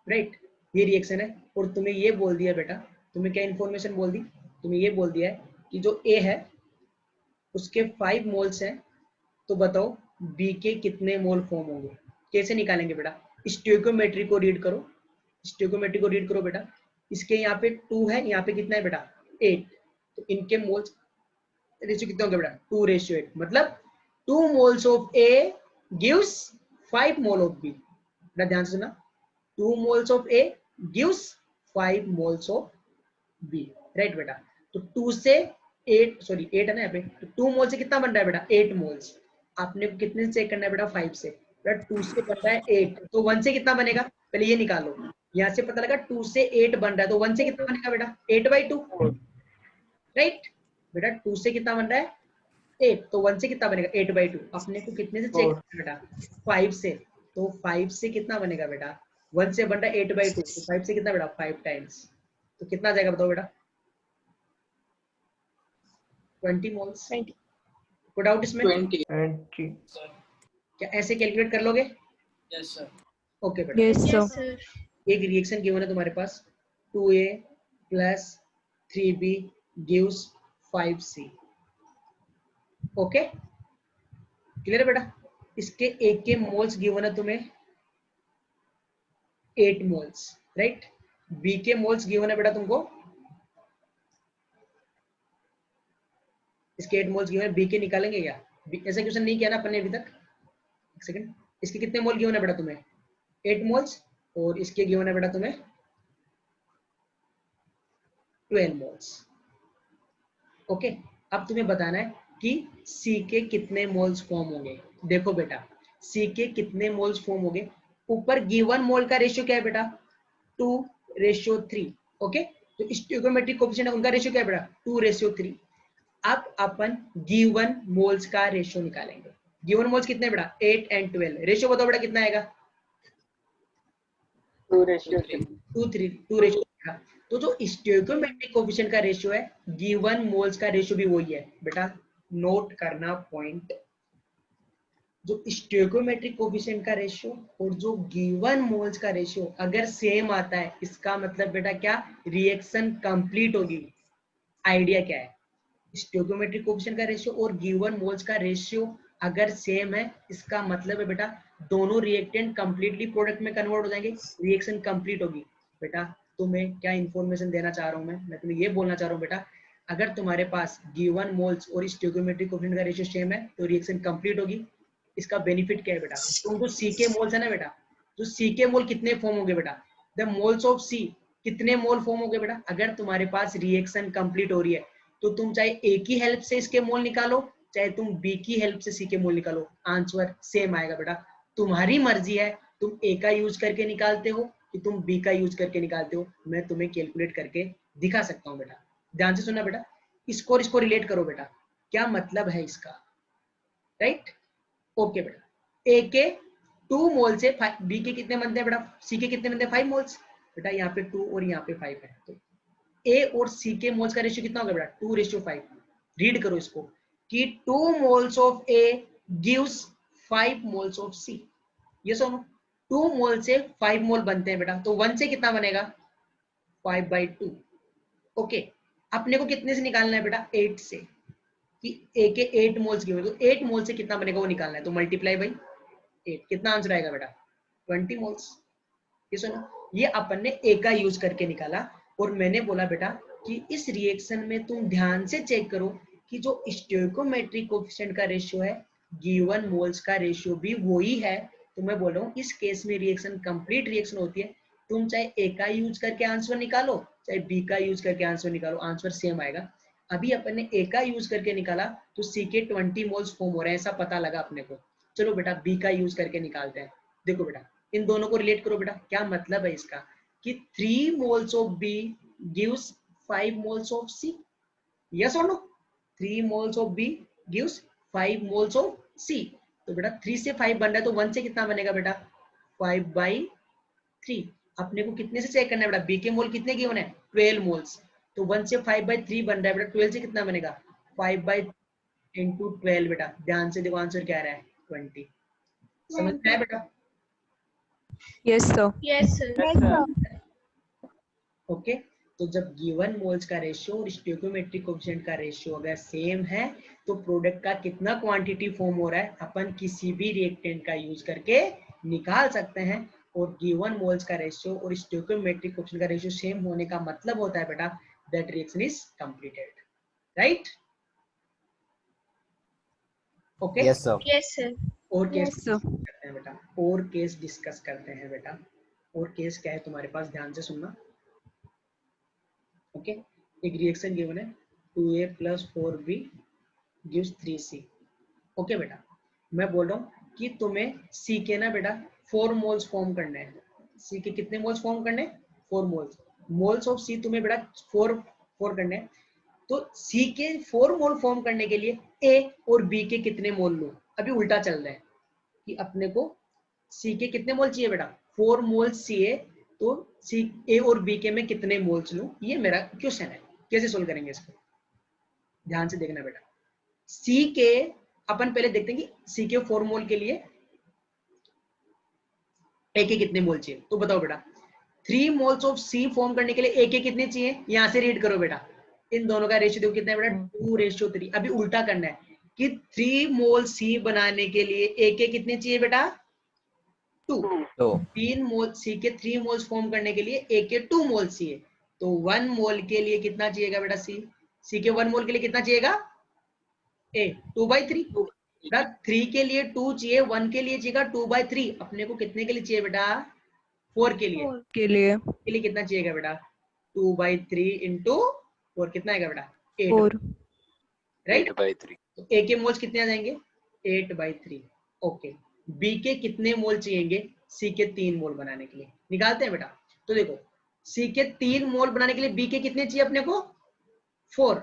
राइट, ये रिएक्शन है। और तुम्हें ये बोल दिया बेटा, तुम्हें क्या इन्फॉर्मेशन बोल दी, तुम्हें ये बोल दिया है कि जो A है उसके 5 मोल्स हैं, तो बताओ B के कितने मोल फॉर्म होंगे। कैसे निकालेंगे बेटा, स्टोइकोमेट्री को रीड करो, स्टोइकोमेट्री को रीड करो बेटा। इसके यहाँ पे 2 है, यहाँ पे कितना है बेटा 8, तो इनके मोल्स रेशियो कितने होंगे बेटा, 2:8, मतलब 2 moles of A gives 5 mole of B। बेटा ध्यान से सुना, 2 moles of A gives 5 moles of B, right बेटा। तो 2 से 8 है ना यहाँ पे, तो 2 मोल से कितना बन रहा है बेटा, 8 मोल्स। आपने को कितने से चेक करना है बेटा, 5 से, बेटा 2 से बन रहा है 8, तो 1 से कितना बनेगा, पहले ये निकालो। यहाँ से पता लगा 2 से 8 बन रहा है, तो 1 से कितना बनेगा बेटा 8/2, राइट। बेटा 2 से कितना बन रहा है 8, तो 1 से कितना बनेगा 8/2। अपने को कितने से चेक करना बेटा 5 से, तो 5 से कितना बनेगा बेटा 1 से बन रहा है 8/2, तो 5 से कितना बेटा 5 टाइम्स, तो कितना आ जाएगा बताओ बेटा 20 मोल्स। कोई डाउट इसमें? 20. Sir. क्या ऐसे कैलकुलेट कर लोगे? Yes sir. ओके बेटा। Yes, sir. एक रिएक्शन गिवन है तुम्हारे पास 2A + 3B gives 5C। Okay clear है बेटा? इसके A के मोल्स गिवन है तुम्हें 8 मोल्स, राइट। B के मोल्स गिवन है बेटा तुमको, इसके 8 मोल्स गिवन है, B के निकालेंगे क्या? ऐसा क्वेश्चन नहीं किया ना अपन ने अभी तक। एक सेकंड, इसके कितने मोल गिवन है बेटा तुम्हें 8 मोल्स, और इसके गिवन है बेटा तुम्हें 12 मोल्स। ओके अब तुम्हें बताना है कि C के कितने मोल्स फॉर्म होंगे। देखो बेटा C के कितने मोल्स फॉर्म होंगे, ऊपर गिवन मोल का रेशियो क्या है बेटा 2:3। ओके तो स्टोइकोमेट्रिक कोएफिशिएंट है उनका रेशियो क्या है बेटा 2:3। अब अपन गिवन मोल्स का रेशियो निकालेंगे। गिवन मोल्स कितने बेटा 8 और 12, रेशियो बताओ बेटा कितना आएगा 2:3. 2:3। तो जो स्टोइकोमेट्रिक कोएफिशिएंट का रेशियो है गिवन मोल्स का रेशियो भी वही है बेटा, नोट करना पॉइंट। जो स्टोइकोमेट्रिक कोएफिशिएंट का रेशियो और जो गिवन मोल्स का रेशियो अगर सेम आता है, इसका मतलब बेटा क्या, रिएक्शन कंप्लीट होगी। आइडिया क्या है, स्टोइकोमेट्रिक कोएफिशिएंट का रेशियो और गिवन मोल्स का रेशियो अगर सेम है, इसका मतलब है बेटा दोनों रिएक्टेंट कंप्लीटली प्रोडक्ट में कन्वर्ट हो जाएंगे, रिएक्शन कंप्लीट होगी। बेटा तुम्हें क्या इंफॉर्मेशन देना चाह रहा हूं मैं तुम्हें ये बोलना चाह रहा हूं बेटा, अगर तुम्हारे पास गिवन मोल्स और स्टोइकोमेट्रिक कोएफिशिएंट का रेशियो सेम है तो रिएक्शन कंप्लीट होगी। इसका बेनिफिट क्या है बेटा, तो जो सी के मोल्स है ना बेटा, जो सी के मोल कितने फॉर्म होंगे बेटा, द मोल्स ऑफ सी कितने मोल फॉर्म होंगे बेटा, अगर तुम्हारे पास रिएक्शन कंप्लीट हो रही है तो तुम चाहे ए की हेल्प से इसके मोल निकालो, चाहे तुम बी की हेल्प से सी के मोल निकालो, आंसर सेम आएगा बेटा। तुम्हारी मर्जी है, तुम ए का यूज करके निकालते हो कि तुम बी का यूज करके निकालते हो, मैं तुम्हें कैलकुलेट करके दिखा सकता हूँ बेटा। ध्यान से सुनना बेटा, इसको रिलेट करो बेटा, क्या मतलब है इसका, राइट। ओके बेटा ए के 2 मोल से बी के कितने बनते हैं बेटा, सी के कितने बनते हैं 5 मोल्स। बेटा यहाँ पे 2 और यहाँ पे 5 है, तो ए और सी के मोल्स का रेशियो कितना होगा बेटा 2:5। रीड करो इसको कि 2 moles of A gives 5 moles of C. ये सुनो 2 मोल से 5 मोल बनते हैं बेटा, तो 1 से कितना बनेगा 5/2। ओके अपने को कितने से निकालना है बेटा 8 से, कि ए के 8 मोल्स गिवन, तो 8 मोल से कितना बनेगा वो निकालना है, तो मल्टीप्लाई बाई 8, कितना आंसर आएगा बेटा 20 मोल्स। ये सुनो ये अपन ने ए का यूज करके निकाला, और मैंने बोला बेटा कि इस रिएक्शन में तुम ध्यान से चेक करो कि जो स्टोइकोमेट्रिक कोएफिशिएंट का रेशियो है गिवन मोल्स का रेशियो भी वही है। तो मैं बोल रहा हूँ इस केस में रिएक्शन कंप्लीट रिएक्शन होती है, तुम चाहे ए का यूज करके आंसर निकालो चाहे बी का यूज करके आंसर निकालो, आंसर सेम आएगा। अभी अपन ने ए का यूज करके निकाला तो सी के 20 मोल्स फॉर्म हो रहे हैं, ऐसा पता लगा अपने को। चलो बेटा बी का यूज करके निकालते हैं। देखो बेटा इन दोनों को रिलेट करो बेटा, क्या मतलब है इसका कि 3 moles of B gives 5 moles of C, yes और no. 3 moles of B gives 5 moles of C, तो बेटा 3 से 5 बन रहा है तो 1 से कितना बनेगा बेटा 5/3। अपने को कितने से चेक करना है बेटा, बी के मोल कितने गिवन है 12 मोल्स, तो 1 से 5/3 बन रहा है बेटा, 12 से कितना बनेगा 5/12 बेटा। ध्यान से देखो आंसर क्या आ रहा है 20। समझ में आया बेटा? Yes, sir. Yes, sir. Yes, sir. Okay तो जब गिवन मोल्स का रेशियो और स्टोइकोमेट्रिक कोएफिशिएंट का रेशियो अगर सेम है तो प्रोडक्ट का कितना क्वांटिटी फॉर्म हो रहा है अपन किसी भी रिएक्टेंट का यूज करके निकाल सकते हैं। और गिवन मोल्स का रेशियो और स्टोइकोमेट्रिक कोएफिशिएंट का रेशियो सेम होने का मतलब होता है बेटा that reaction is completed, right. Okay Yes, sir. Yes, sir. और केस Yes, sir. करते हैं बेटा, और केस डिस्कस करते हैं बेटा। और केस क्या है तुम्हारे पास, ध्यान से सुनना। ओके एक रिएक्शन गिवन है 2A + 4B gives 3C। Okay बेटा मैं बोल रहा हूँ कि तुम्हें सी के ना बेटा 4 मोल्स फॉर्म करने हैं। सी के कितने मोल्स फॉर्म करने? 4 मोल्स। मोल्स ऑफ सी तुम्हें बेटा 4 करने हैं। तो सी के 4 मोल फॉर्म करने के लिए ए और बी के कितने मोल लूं? अभी उल्टा चल रहा है कि अपने को सी के कितने मोल चाहिए बेटा? 4 मोल सी ए, तो सी ए और बी के में कितने मोल्स लूं? ये मेरा क्वेश्चन है। कैसे सोल्व करेंगे इसको? ध्यान से देखना बेटा। सी के अपन पहले देखते हैं कि सी के 4 मोल के लिए ए के कितने मोल चाहिए। तो बताओ बेटा 3 मोल्स ऑफ सी फॉर्म करने के लिए ए के कितने चाहिए? यहां से रीड करो बेटा, इन दोनों का रेशियो देखो कितना है बेटा? 2:3। अभी उल्टा करना है कि 3 मोल सी बनाने के लिए ए के कितने चाहिए बेटा? 2। 3 मोल सी के 3 मोल्स फॉर्म करने के लिए ए के 2 मोल चाहिए। तो 1 मोल के लिए कितना चाहिएगा बेटा? सी के 1 मोल के लिए कितना चाहिएगा? ए 2/3। बेटा 3 के लिए 2 चाहिए, 1 के लिए चाहिएगा 2/3। अपने को कितने के लिए चाहिए बेटा? 4 के लिए। के लिए कितना चाहिएगा बेटा? 2/3 इंटू 4 कितना आएगा बेटा? 8, 4 राइट? 8/3। तो ए के मोल्स कितने आ जाएंगे? 8/3। ओके, बी के कितने मोल चाहिएंगे सी के 3 मोल बनाने के लिए? निकालते हैं बेटा। तो देखो सी के 3 मोल बनाने के लिए बी के कितने चाहिए अपने को? 4।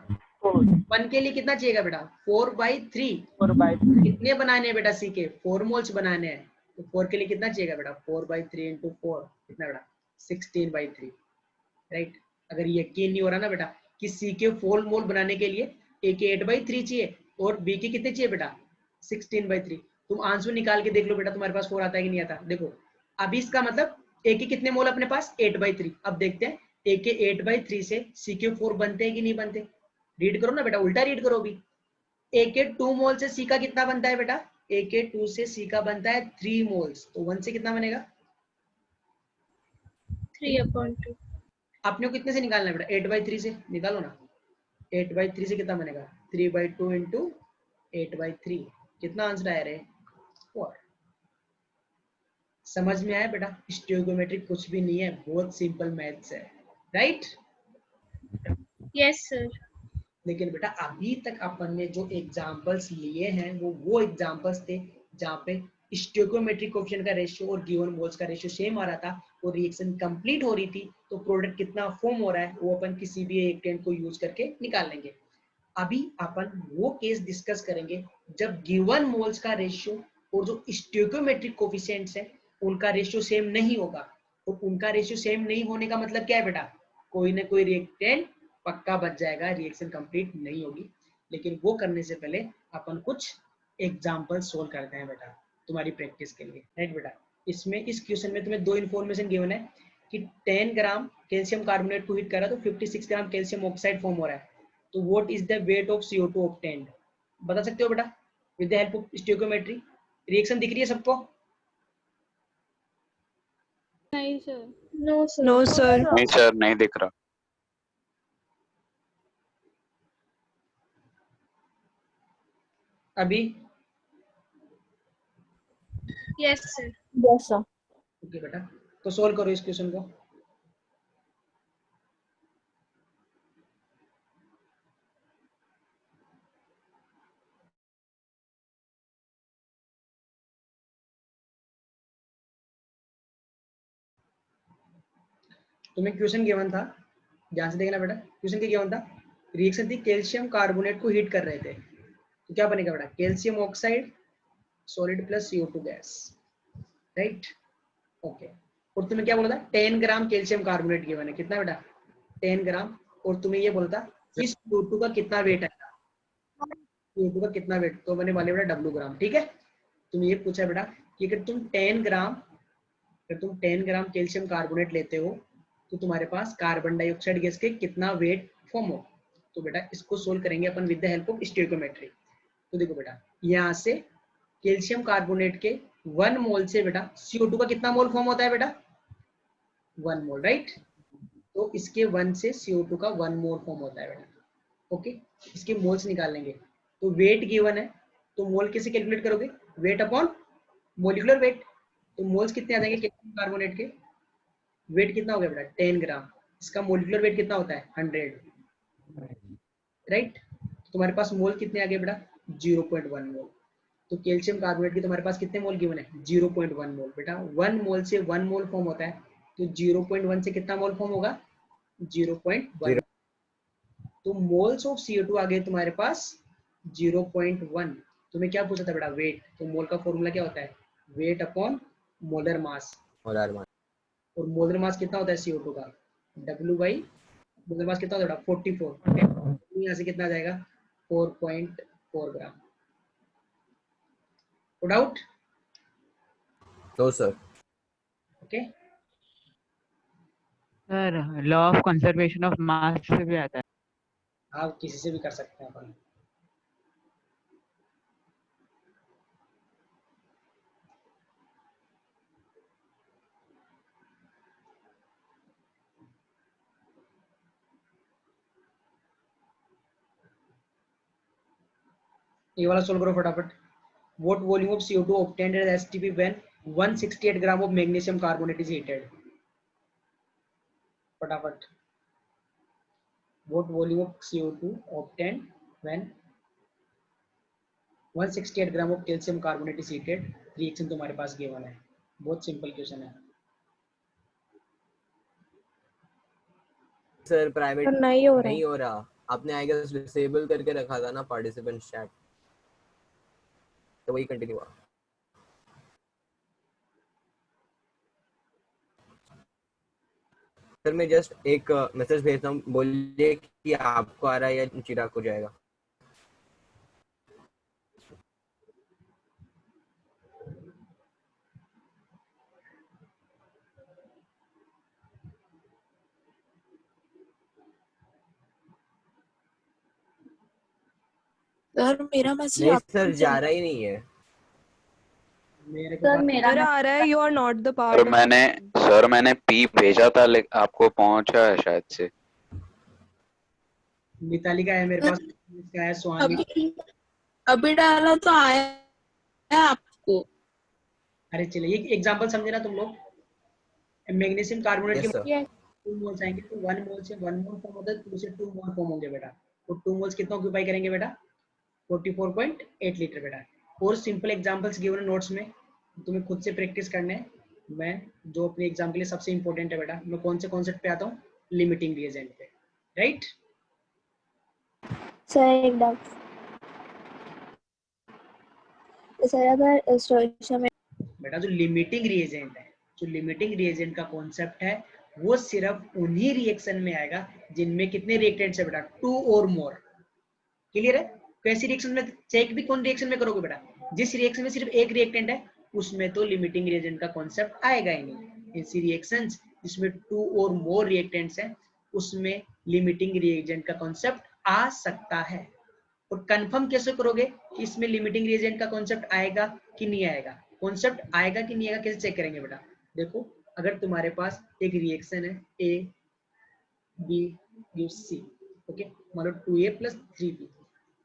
1 के लिए कितना चाहिएगा बेटा? 4/3। कितने बनाने हैं बेटा? सी के 4 मोल्स बनाने हैं। तो 4 के लिए कितना चाहिएगा बेटा? 4/3 इंटू 4 कितना बेटा? 16/3, राइट? अगर यकीन नहीं हो रहा ना बेटा कि सी के 4 मोल बनाने के लिए ए के 8/3 चाहिए और बी के कितने चाहिए बेटा? 16/3। तुम आंसर निकाल के देख लो बेटा, तुम्हारे पास 4 आता है कि नहीं आता। देखो अभी इसका मतलब ए के कितने मोल अपने पास? 8/3। अब देखते हैं ए के 8/3 से सी के 4 बनते हैं कि नहीं बनते। रीड करो ना बेटा, उल्टा रीड करो। अभी ए के 2 मोल से सी का कितना बनता है बेटा? ए के 2 से सी का बनता है 3 मोल्स। तो 1 से कितना बनेगा? 3/2। आपने को कितने से निकालना है बेटा? 8/3 से निकालो ना। 8/3 से कितना बनेगा? 3/2 इंटू 8/3। कितना आंसर आया रे? 4। समझ में आया बेटा? स्टोइकोमेट्रिक कुछ भी नहीं है, बहुत सिंपल मैथ्स है, राइट? Yes sir. लेकिन बेटा अभी तक अपन ने जो एग्जांपल्स लिए हैं वो एग्जांपल्स थे जहाँ पे स्टोइकोमेट्रिक कोएफिशिएंट का रेशियो और गिवन मोल्स का रेशियो सेम आ रहा था और रिएक्शन कंप्लीट हो रही थी। तो प्रोडक्ट कितना फॉर्म हो रहा है वो अपन किसी भी एक टेंट को यूज करके निकाल लेंगे। अभी अपन वो केस डिस्कस करेंगे जब गिवन मोल्स का रेशियो और जो स्टोइकोमेट्रिक कोएफिशिएंट्स है उनका रेशियो सेम नहीं होगा। और उनका रेशियो सेम नहीं होने का मतलब क्या है बेटा? कोई ना कोई रिएक्टेंट पक्का बच जाएगा, रिएक्शन कंप्लीट नहीं होगी। लेकिन वो करने से पहले अपन कुछ एग्जांपल सोल्व करते हैं बेटा तुम्हारी प्रैक्टिस के लिए, राइट बेटा? इसमें इस क्वेश्चन में तुम्हें 2 इन्फॉर्मेशन गिवन है कि 10 ग्राम कैल्शियम कार्बोनेट को हीट करा तो 56 ग्राम कैल्शियम ऑक्साइड फॉर्म हो रहा है। तो what is the weight of CO2 obtained? बता सकते हो बेटा with the help of stoichiometry? Reaction दिख रही है सबको? नहीं sir. No sir. No sir नहीं सर, नहीं दिख रहा। अभी yes sir. Yes sir okay बेटा, तो सोल्व करो इस क्वेश्चन को। तुम्हें क्वेश्चन गिवन था, ध्यान से देखना बेटा। क्वेश्चन क्या गिवन था? रिएक्शन थी कैल्शियम कार्बोनेट को हीट कर रहे थे, तो क्या बनेगा बेटा? Calcium oxide solid plus CO2 gas, right? Okay. और तुम्हें क्या बोला था? 10 ग्राम कैल्शियम कार्बोनेट गिवन है। कितना बेटा? 10 ग्राम। और तुम्हें ये बोला था कि CO2 का कितना वेट है? CO2 का कितना वेट? तो मैंने वाले बेटा W ग्राम, ठीक है? तुम्हें ये पूछा बेटा कि अगर तुम 10 ग्राम कैल्शियम कार्बोनेट लेते हो तो तुम्हारे पास कार्बन डाइऑक्साइड गैस के कितना वेट फॉर्म हो। तो बेटा इसको सोल्व करेंगे अपन with the help of stoichiometry. तो देखो बेटा यहाँ से कैल्शियम कार्बोनेट के 1 मोल से बेटा CO2 का कितना मोल फॉर्म होता है बेटा? 1 मोल, राइट? तो इसके 1 से CO2 का 1 मोल फॉर्म होता है बेटा। ओके, इसके मोल्स निकाल लेंगे। तो वेट गिवन है तो मोल कैसे कैलकुलेट करोगे? Weight upon molecular weight. तो मोल्स कितने आ जाएंगे कैल्शियम कार्बोनेट के? वेट कितना हो गया बेटा? 10 ग्राम। इसका मोलिकुलर वेट कितना होता है? 100, राइट? तुम्हारे पास मोल कितने आ गए बेटा? 0.1 मोल। तो कैल्शियम कार्बोनेट की तुम्हारे पास कितने मोल गिवन है? 0.1 मोल। बेटा 1 मोल से 1 मोल फॉर्म होता है, तो 0.1 से कितना मोल फॉर्म होगा? 0.1। तो मोल्स ऑफ CO2 आ गए तुम्हारे पास 0.1। तुम्हें क्या पूछा था बेटा? वेट। तो मोल का फॉर्मूला क्या होता है? Weight upon molar mass. Molar mass. और मोलर मास कितना होता है CO2 का? W बाई मोलर मास कितना होता है बेटा? 44। यहाँ से कितना आ जाएगा? 4.4 gram. Doubt? No sir. Okay, sir law of conservation of mass से भी आता है। आप किसी से भी कर सकते हैं अपन। ये वाला सोल्व करो फटाफट। What volume of CO2 obtained as STP when 168 gram of magnesium carbonate is heated? फटाफट। What volume of CO2 obtained when 168 gram of calcium carbonate is heated? Reaction तुम्हारे पास गिवन है, बहुत सिंपल क्वेश्चन है। सर प्राइवेट पर नहीं हो रहा। नहीं हो रहा, आपने आई गेस डिसेबल करके रखा था ना पार्टिसिपेंट चैट, तो वही कंटिन्यू हुआ। सर मैं जस्ट एक मैसेज भेजता हूँ, बोलिए कि आपको आ रहा है या चिराग को जाएगा। सर मेरा मैसेज नहीं आपको सर जा रहा ही नहीं है। मेरे को सर मेरा मेरा आ रहा है, you are not the part. Sir मैंने पी भेजा था, लेकिन आपको पहुंचा है शायद से। मिताली का है मेरे पास, इसका है सुहानी। अभी डाला तो आया है आपको। अरे चलिए एक एग्जांपल समझे ना तुम लोग। मैग्नीशियम कार्बोनेट यस के सर। 2 मोल्स आएंगे, तो 1 मोल से 1 मोल फॉर्म होता है, 2 से 2 मोल फॉर्म होंगे बेटा। तो 2 मोल्स कितना ऑक्यूपाई करेंगे बेटा? 44.8 लीटर बेटा। और सिंपल एग्जांपल्स गिवन नोट्स में, तुम्हें खुद से प्रैक्टिस करना है। मैं जो अपने एग्जाम के लिए सबसे इंपॉर्टेंट है बेटा, मैं कौन से कॉन्सेप्ट पे आता हूँ? लिमिटिंग रिएजेंट पे, राइट? सर एक डाउट सर, अगर स्टोरेज में बेटा जो लिमिटिंग रिएजेंट है, जो लिमिटिंग रिएजेंट का कॉन्सेप्ट है, वो सिर्फ उन्हीं रिएक्शन में आएगा जिनमें कितने रिएक्टेंट्स है बेटा? 2 और मोर। क्लियर है? कैसी रिएक्शन में? चेक भी कौन रिएक्शन में करोगे बेटा? जिस रिएक्शन में सिर्फ एक रिएक्टेंट है उसमें तो लिमिटिंग रिएजेंट का कॉन्सेप्ट आएगा ही नहीं। ऐसी रिएक्शंस जिसमें 2 और मोर रिएक्टेंट्स हैं उसमें लिमिटिंग रिएजेंट का कॉन्सेप्ट आ सकता है। और कंफर्म कैसे करोगे कि इसमें लिमिटिंग रिएजेंट का कॉन्सेप्ट आएगा कि नहीं आएगा? कॉन्सेप्ट आएगा कि नहीं आएगा कैसे चेक करेंगे बेटा? देखो, अगर तुम्हारे पास एक रिएक्शन है A B gives C, okay, मान लो 2A + 3B,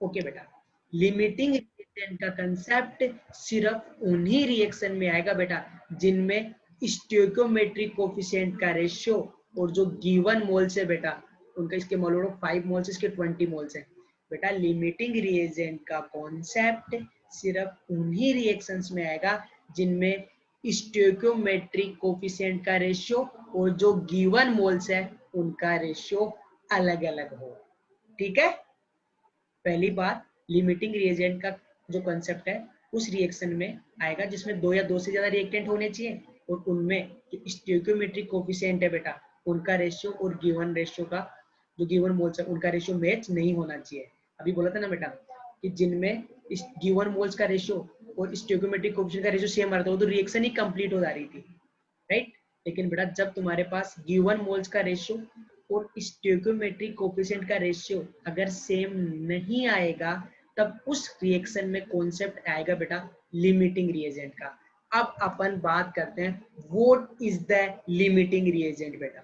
ओके बेटा। लिमिटिंग रिएजेंट का कंसेप्ट सिर्फ उन्हीं रिएक्शन में आएगा बेटा जिनमें स्टोइकियोमेट्रिक कोफिशिएंट का रेशियो और जो गिवन मोल्स है बेटा उनका, इसके मोल 5 मोल्स, इसके 20 मोल्स है बेटा। लिमिटिंग रिएजेंट का कॉन्सेप्ट सिर्फ उन्हीं रिएक्शंस में आएगा जिनमें स्टोइकियोमेट्रिक कोफिशिएंट का रेशियो और जो गिवन मोल्स है उनका रेशियो अलग अलग हो। ठीक है? पहली बात, लिमिटिंग रिएजेंट का जो कंसेप्ट है उस रिएक्शन में आएगा जिसमें 2 या 2 से ज्यादा रिएक्टेंट होने चाहिए और उनमें स्टोइकियोमेट्रिक कोफिशिएंट है बेटा उनका रेशियो और गिवन रेशियो का, जो गिवन मोल्स है उनका रेशियो मैच नहीं होना चाहिए। अभी बोला था ना बेटा कि जिनमें गिवन मोल्स का रेशियो और स्टोइकियोमेट्रिक कोफिशिएंट का रेशियो सेम आ रहा था वो तो रिएक्शन ही कंप्लीट हो जा रही थी, राइट? लेकिन बेटा जब तुम्हारे पास गिवन मोल्स का रेशियो और स्टोइकियोमेट्रिक कोफिशिएंट का रेशियो अगर सेम नहीं आएगा तब उस रिएक्शन में कॉन्सेप्ट आएगा बेटा लिमिटिंग रिएजेंट का। अब अपन बात करते हैं what is the limiting reagent बेटा।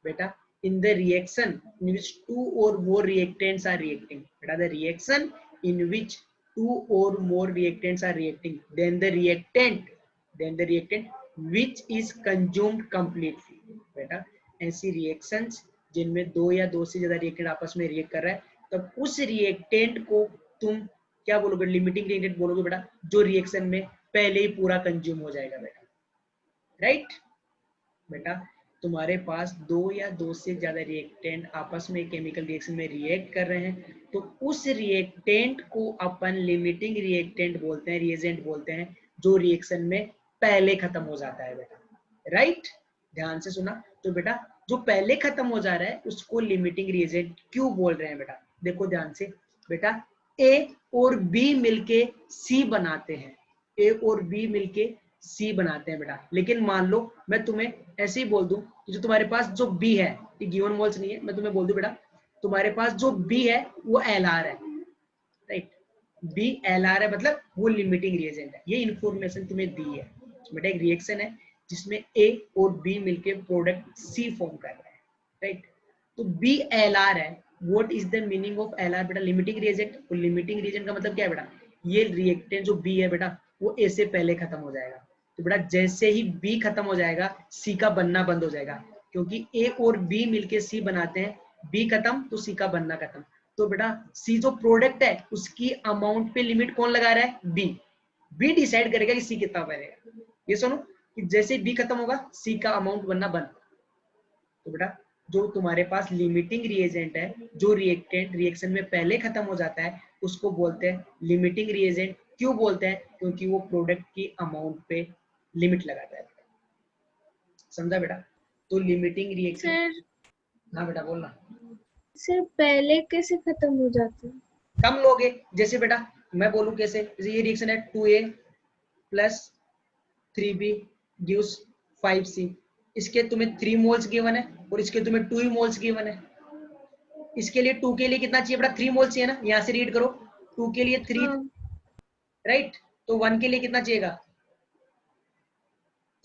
बेटा in the reaction in which 2 or more reactants are reacting, beta the reaction in which 2 or more reactants are reacting, then the reactant which is consumed completely, बेटा ऐसी reactions जिनमें 2 या 2 से ज्यादा रिएक्टेंट आपस में रिएक्ट कर रहा है तब उस रिएक्टेंट को तुम क्या बोलोगे? लिमिटिंग रिएक्टेंट बोलोगे बेटा जो रिएक्शन में पहले ही पूरा कंज्यूम हो जाएगा बेटा, राइट बेटा। तुम्हारे पास दो या दो से ज्यादा रिएक्टेंट आपस में केमिकल रिएक्शन में रिएक्ट कर रहे हैं तो उस रिएक्टेंट को अपन लिमिटिंग रिएक्टेंट बोलते हैं, रिएजेंट बोलते हैं, जो रिएक्शन में पहले खत्म हो जाता है बेटा, राइट। ध्यान से सुना। तो बेटा जो पहले खत्म हो जा रहा है उसको लिमिटिंग रिएजेंट क्यों बोल रहे हैं बेटा? देखो ध्यान से बेटा, ए और बी मिलके सी बनाते हैं, ए और बी मिलके सी बनाते हैं बेटा। लेकिन मान लो मैं तुम्हें ऐसे ही बोल दूं कि जो तुम्हारे पास जो बी है, ये गिवन मोल्स नहीं है, मैं तुम्हें बोल दूं बेटा तुम्हारे पास जो बी है वो एलआर है, राइट। बी एलआर है मतलब वो लिमिटिंग रिएजेंट है। ये इंफॉर्मेशन तुम्हें दी है बेटा। एक रिएक्शन है जिसमें ए और बी मिलके प्रोडक्ट सी फॉर्म कर रहे हैं, राइट। तो बी एलआर है। What is the meaning of LR बेटा? Limiting reagent. तो लिमिटिंग रिएजेंट का मतलब क्या है बेटा? ये रिएक्टेंट जो बी है बेटा वो ए से पहले खत्म हो जाएगा। तो बेटा जैसे ही बी खत्म हो जाएगा सी का बनना बंद हो जाएगा, क्योंकि ए और बी मिलके सी बनाते हैं। बी खत्म तो सी का बनना खत्म। तो बेटा सी जो प्रोडक्ट है उसकी अमाउंट पे लिमिट कौन लगा रहा है? बी। बी डिसाइड करेगा कि सी कितना बनेगा। ये सुनो कि जैसे बी खत्म होगा सी का अमाउंट बनना बंद। तो बेटा जो तुम्हारे पास लिमिटिंग रिएजेंट है, जो रिएक्टेंट रिएक्शन में पहले खत्म हो जाता है, उसको बोलते हैं लिमिटिंग रिएजेंट। क्यों बोलते हैं? क्योंकि वो प्रोडक्ट की अमाउंट पे लिमिट लगाता है। समझा बेटा? तो लिमिटिंग रिएक्शन। सर हाँ बेटा बोलना। सर पहले कैसे खत्म हो जाते हैं? कम लोगे। जैसे बेटा मैं बोलूं कैसे, जैसे ये रिएक्शन है 2A plus 3B gives 5C। इसके तुम्हें 3 मोल्स गिवन है और इसके तुम्हें 2 ही मोल्स गिवन है। इसके लिए 2 के लिए कितना चाहिए बेटा? 3 मोल्स चाहिए ना। यहाँ से रीड करो, 2 के लिए 3, हाँ, राइट। तो 1 के लिए कितना चाहिएगा?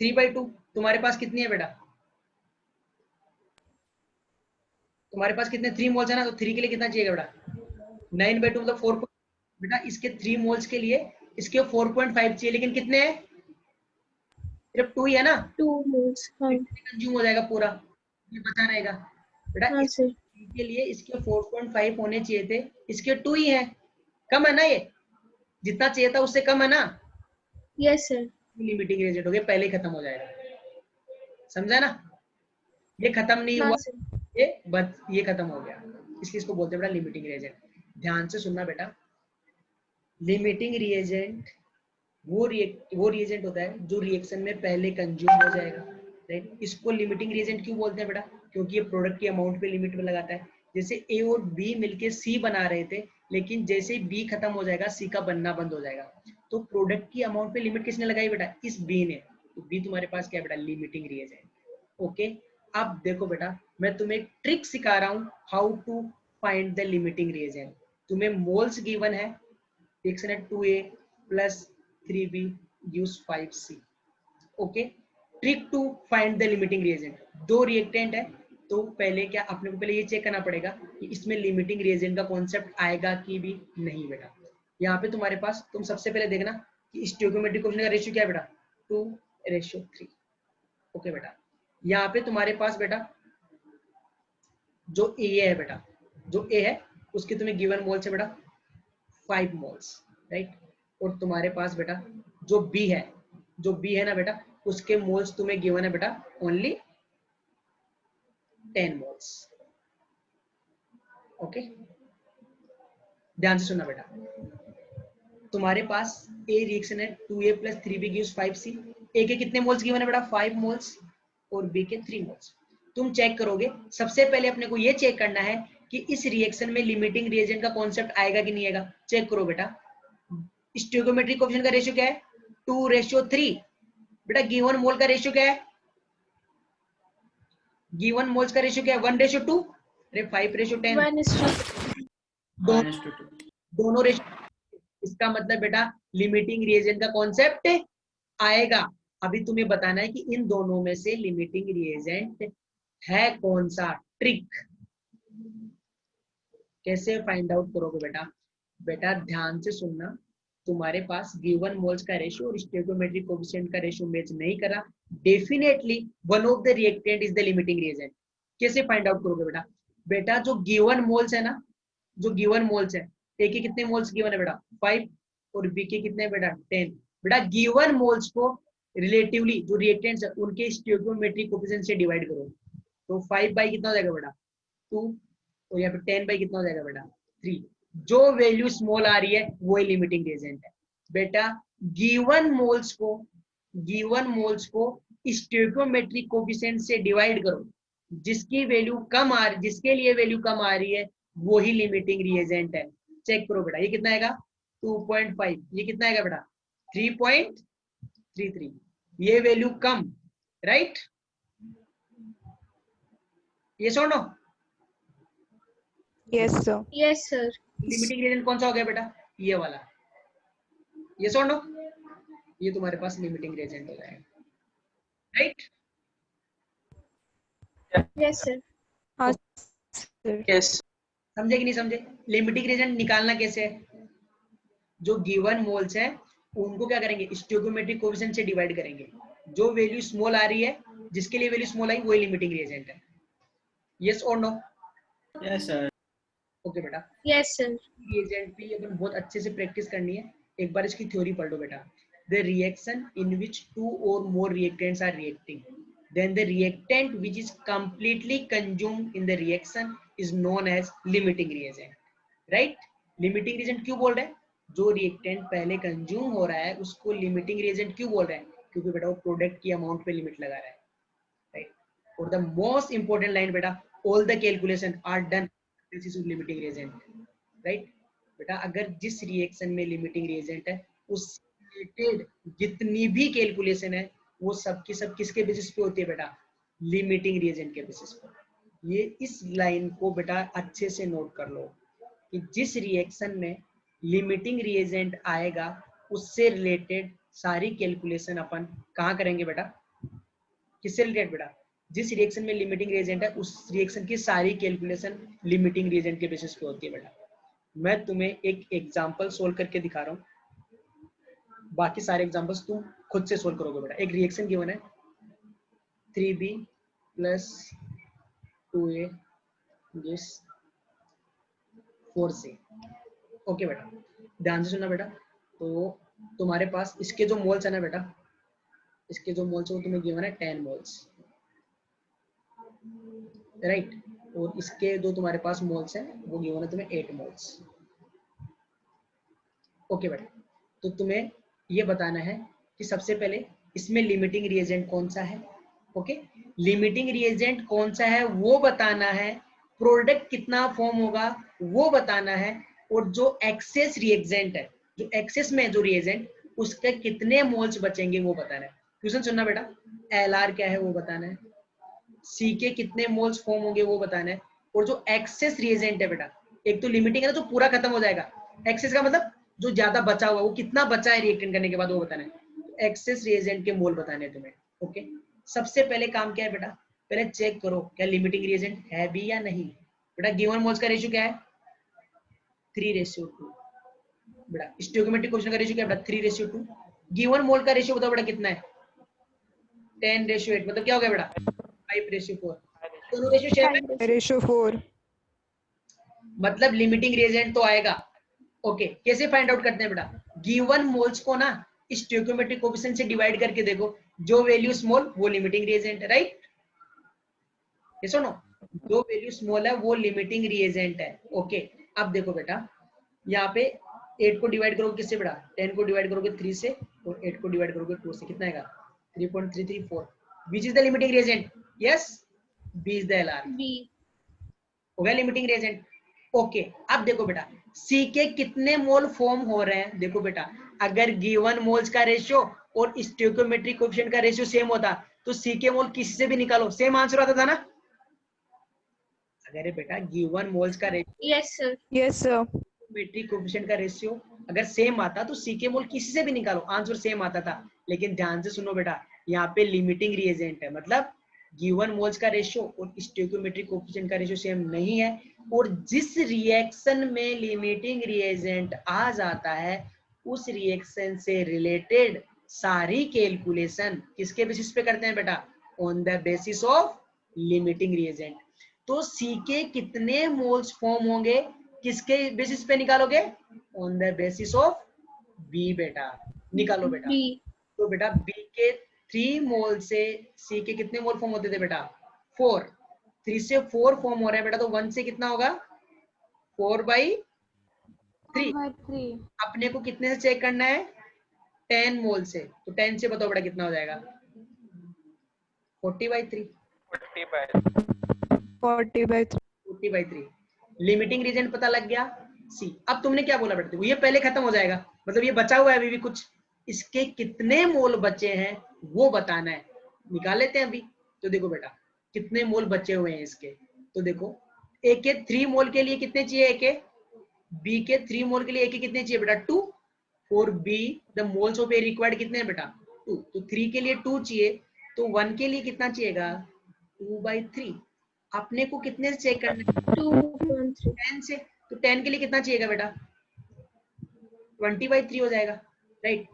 3/2। तुम्हारे पास कितनी है बेटा? तुम्हारे पास कितने 3 मोल्स है ना, तो 3 के लिए कितना चाहिएगा बेटा? 9/2 मतलब 4। बेटा इसके 3 मोल्स के लिए इसके 4.5 चाहिए, लेकिन कितने हैं? सिर्फ 2 ही है ना। 2 मोल्स। हाँ कंज्यूम हो जाएगा पूरा, ये बचा रहेगा बेटा। हाँ सर। इसके लिए इसके 4.5 होने चाहिए थे, इसके 2 ही है। कम है ना, ये जितना चाहिए था उससे कम है ना। Yes sir. लिमिटिंग रिएजेंट हो गया, पहले ही खत्म हो जाएगा। समझा ना? ये खत्म नहीं हाँ हुआ, सर। ये खत्म हो गया, इसलिए इसको बोलते हैं बेटा लिमिटिंग रिएजेंट। ध्यान से सुनना बेटा, लिमिटिंग रिएजेंट वो रिएजेंट होता है जो रिएक्शन में पहले कंज्यूम हो जाएगा, राइट। इसको लिमिटिंग रिएजेंट क्यों बोलते हैं बेटा? क्योंकि ये प्रोडक्ट की अमाउंट पे लिमिट में लगाता है। जैसे ए और बी मिलके सी बना रहे थे, लेकिन जैसे ही बी खत्म हो जाएगा सी का बनना बंद हो जाएगा। तो प्रोडक्ट की अमाउंट पे लिमिट किसने लगाई बेटा? इस बी ने। तो बी तुम्हारे पास क्या है बेटा? Limiting reagent. ओके, अब देखो बेटा मैं तुम्हें एक ट्रिक सिखा रहा हूँ, how to find the limiting reagent. तुम्हें मोल्स गिवन है, रिएक्शन है 2A plus 3B gives 5C। Okay, trick to find the limiting reagent. दो रिएक्टेंट है तो पहले क्या अपने को पहले ये चेक करना पड़ेगा कि इसमें लिमिटिंग रिएजेंट का कॉन्सेप्ट आएगा कि भी नहीं बेटा। यहाँ पे तुम्हारे पास तुम सबसे पहले देखना कि स्टोइकोमेट्रिक कोएफिशिएंट का रेशियो क्या है बेटा? 2:3। ओके बेटा, यहाँ पे तुम्हारे पास बेटा जो ए है बेटा, जो ए है उसके तुम्हें गिवन मोल्स है बेटा 5 मोल्स, राइट। और तुम्हारे पास बेटा जो बी है, जो बी है ना बेटा, उसके मोल्स तुम्हें गिवन है बेटा ओनली 10 मोल्स। ओके, ध्यान से सुनना बेटा, तुम्हारे पास ए रिएक्शन है 2A plus 3B gives 5C। ए के कितने मोल्स गिवन है बेटा? 5 मोल्स और बी के 3 मोल्स। तुम चेक करोगे, सबसे पहले अपने को ये चेक करना है कि इस रिएक्शन में लिमिटिंग रिएजेंट का कॉन्सेप्ट आएगा कि नहीं आएगा। चेक करो बेटा, स्टोइकोमेट्रिक कोएफिशिएंट का रेशियो क्या है? 2:3। बेटा गिवन मोल का रेशियो क्या है? गिवन मोल्स का रेशियो क्या है? 1:2। अरे 5:10। 1:2। दोनों रेशियो। इसका मतलब बेटा लिमिटिंग रिएजेंट का कॉन्सेप्ट आएगा। अभी तुम्हें बताना है कि इन दोनों में से लिमिटिंग रिएजेंट है कौन सा। ट्रिक कैसे फाइंड आउट करोगे बेटा? बेटा ध्यान से सुनना, तुम्हारे पास गिवन मोल्स का रेशियो और स्टोइकोमेट्रिक कोएफिशिएंट का रेशियो मैच नहीं करा, definitely one of the reactant is the limiting reagent. कैसे फाइंड आउट करोगे बेटा? बेटा जो गिवन मोल्स है ना, जो गिवन मोल्स है ए के कितने मोल्स गिवन है बेटा 5 और बी के कितने बेटा 10। बेटा गिवन मोल्स को रिलेटिवली जो रिएक्टेंट्स है उनके स्टोइकियोमेट्रिक कोएफिशिएंट से डिवाइड करो। तो 5 बाई कितना हो जाएगा बेटा 2 और यहाँ पे 10 बाई कितना हो जाएगा बेटा 3। जो वैल्यू स्मॉल आ रही है वो ही लिमिटिंग रिएजेंट है बेटा। गिवन मोल्स को स्टोइकियोमेट्रिक कोएफिशिएंट से डिवाइड करो, जिसकी वैल्यू कम आ रही, जिसके लिए वैल्यू कम आ रही है वो ही लिमिटिंग रिएजेंट है। चेक करो बेटा, ये कितना आएगा 2.5, ये कितना आएगा बेटा 3.33, ये वैल्यू कम, राइट? ये सुनो, Yes, sir. Yes, sir. Limiting reagent कौन सा हो गया बेटा, ये वाला। ये सुनो, ये तुम्हारे पास लिमिटिंग रिएजेंट हो जाएगा, राइट? Yes, sir. हाँ, sir. यस समझे कि नहीं समझे? लिमिटिंग रिएजेंट निकालना कैसे है? जो गिवन मोल्स है उनको क्या करेंगे, स्टोइकियोमेट्रिक कोएफिशिएंट से डिवाइड करेंगे। जो वैल्यू स्मॉल आ रही है, जिसके लिए वैल्यू स्मॉल आई वो लिमिटिंग रिएजेंट है। यस और नो? यस सर ओके बेटा, Yes, sir. रिएजेंट की अपन बहुत अच्छे से प्रैक्टिस करनी है। एक बार इसकी थ्योरी पढ़ लो बेटा। द रिएक्शन इन विच 2 और more reactants are reacting, then the reactant which is completely consumed in the reaction is known as limiting reagent, right? limiting reagent क्यों बोल रहे हैं? जो रिएक्टेंट पहले कंज्यूम हो रहा है उसको लिमिटिंग रिएजेंट क्यों बोल रहे हैं? क्योंकि बेटा वो प्रोडक्ट की अमाउंट पे लिमिट लगा रहा है, राइट? और द मोस्ट इंपॉर्टेंट लाइन बेटा, all the calculation are done basis of limiting reagent, right? बेटा अगर जिस रिएक्शन में लिमिटिंग रिएजेंट है उस रिलेटेड जितनी भी कैलकुलेशन है वो सब की सब किसके बेसिस पे होती है बेटा? लिमिटिंग रिएजेंट के बेसिस पे। ये इस लाइन को बेटा अच्छे से नोट कर लो कि जिस रिएक्शन में लिमिटिंग रिएजेंट आएगा उससे रिलेटेड सारी कैलकुलेशन अपन कहाँ करेंगे बेटा? किससे रिलेटेड बेटा? जिस रिएक्शन में लिमिटिंग रिएजेंट है उस रिएक्शन की सारी कैलकुलेशन लिमिटिंग रिएजेंट के बेसिस पे होती है बेटा। मैं तुम्हें एक एग्जांपल सोल्व करके दिखा रहा हूँ, बाकी सारे एग्जांपल्स तुम खुद से सोल्व करोगे बेटा। एक रिएक्शन गिवन है 3b + 2a gives 4c। Okay बेटा, ध्यान से सुनना बेटा। तो तुम्हारे पास इसके जो मोल्स है ना बेटा, इसके जो मोल्स है वो तुम्हें गिवन है 10 मोल्स, राइट? और इसके जो तुम्हारे पास मोल्स है वो गिवन है तुम्हें 8 मोल्स। ओके बेटा, तो तुम्हें ये बताना है कि सबसे पहले इसमें लिमिटिंग रिएजेंट कौन सा है। ओके, लिमिटिंग रिएजेंट कौन सा है वो बताना है, प्रोडक्ट कितना फॉर्म होगा वो बताना है, और जो एक्सेस रिएजेंट है, जो एक्सेस में जो रिएजेंट उसके कितने मोल्स बचेंगे वो बताना है। क्वेश्चन सुनना बेटा, एलआर क्या है वो बताना है, सी के कितने मोल्स फॉर्म होंगे वो बताना है, और जो एक्सेस रिएजेंट है बेटा, एक तो लिमिटिंग है ना जो पूरा खत्म हो जाएगा, एक्सेस का मतलब जो ज्यादा बचा हुआ वो कितना बचा है रिएक्टेंट करने के बाद वो बताना है। एक्सेस रिएजेंट के मोल बताने हैं तुम्हें। ओके, सबसे पहले काम क्या है बेटा, पहले चेक करो क्या लिमिटिंग रिएजेंट है भी या नहीं। बेटा गिवन मोल्स का रेशियो क्या है 3:2। बेटा स्टोइकियोमेट्रिक कोएफिशिएंट का रेशियो क्या है बेटा 3:2। गिवन मोल का रेशियो बताओ बेटा कितना है 10:8, मतलब क्या हो गया बेटा 5:4। दोनों रेशियो सेम है, Ratio 4. मतलब लिमिटिंग रिएजेंट तो आएगा। ओके, कैसे फाइंड आउट करते हैं बेटा? गिवन मोल्स को ना स्टोइकियोमेट्रिक कोएफिशिएंट से डिवाइड करके देखो, जो वैल्यू स्मॉल वो लिमिटिंग रिएजेंट है, राइट? ये सुनो, जो वैल्यू स्मॉल है वो लिमिटिंग रिएजेंट है। ओके, अब देखो बेटा यहाँ पे 8 को डिवाइड करोगे किससे बेटा? 10 को डिवाइड करोगे 3 से और 8 को डिवाइड करोगे 2 से, कितना आएगा 3.334। Which is the limiting reagent? Yes, B is the LR. B. हो गया लिमिटिंग रिएजेंट। ओके, अब देखो बेटा सी के कितने मोल फॉर्म हो रहे हैं। देखो बेटा अगर गिवन मोल्स का रेशियो और स्टोइकियोमेट्रिक कोएफिशिएंट का रेशियो सेम होता तो सी के मोल किसी से भी निकालो सेम आंसर आता था ना। अगर बेटा गिवन मोल्स का ratio Yes, sir. Yes, sir. Stoichiometric coefficient का रेशियो अगर सेम आता तो सी के मोल किसी से भी निकालो आंसर सेम आता था। लेकिन ध्यान से सुनो बेटा, यहाँ पे लिमिटिंग रिएजेंट है, मतलब गिवन मोल्स का रेशियो और स्टोइकियोमेट्रिक कोएफिशिएंट का रेशियो सेम नहीं है, और जिस रिएक्शन में लिमिटिंग रिएजेंट आ जाता है उस रिएक्शन से रिलेटेड सारी कैलकुलेशन किसके बेसिस पे करते हैं बेटा? On the basis of limiting reagent. तो सी के कितने मोल्स फॉर्म होंगे किसके बेसिस पे निकालोगे? On the basis of B बेटा। निकालो बेटा। बी तो बेटा बी के 3 मोल से सी के कितने मोल फॉर्म होते थे बेटा? 4। 3 से 4 फॉर्म हो रहा है बेटा, तो 1 से कितना होगा? 4/3। अपने को कितने से चेक करना है? 10 मोल से। तो 10 से बताओ बेटा कितना हो जाएगा? 40/3। 40/3। लिमिटिंग रीजन पता लग गया सी। अब तुमने क्या बोला बेटा? देखो ये पहले खत्म हो जाएगा, मतलब ये बचा हुआ है अभी भी कुछ। इसके कितने मोल बचे हैं वो बताना है। निकाल लेते हैं अभी। तो देखो बेटा कितने मोल बचे हुए हैं इसके। तो देखो ए के 3 मोल के लिए कितने चाहिए? ए के बी के 3 मोल के लिए ए के कितने चाहिए बेटा? 2। For be the moles of A required कितने हैं बेटा? 2। तो 3 के लिए 2 चाहिए, तो 1 के लिए कितना चाहिएगा? 2/3। अपने को कितने से चेक करना है? 2.3 10 से। तो 10 के लिए कितना चाहिएगा बेटा? 20/3 हो जाएगा, राइट।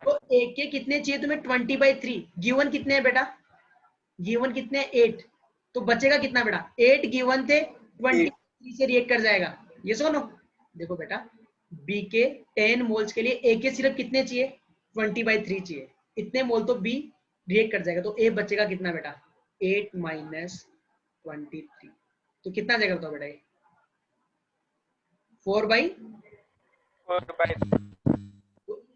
तो ए के कितने चाहिए तुम्हें? 20/3। गिवन कितने हैं बेटा? गिवन कितने हैं? 8। तो बचेगा कितना बेटा? 8 गिवन थे, 23 से रिएक्ट कर जाएगा। ये सुनो, देखो बेटा बी के 10 मोल्स के लिए ए के सिर्फ कितने चाहिए? 20/3 चाहिए। इतने मोल तो बी रिएक्ट कर जाएगा। तो ए बचेगा कितना बेटा? 8 - 23। तो कितना जाएगा बताओ बेटा? ये 4/।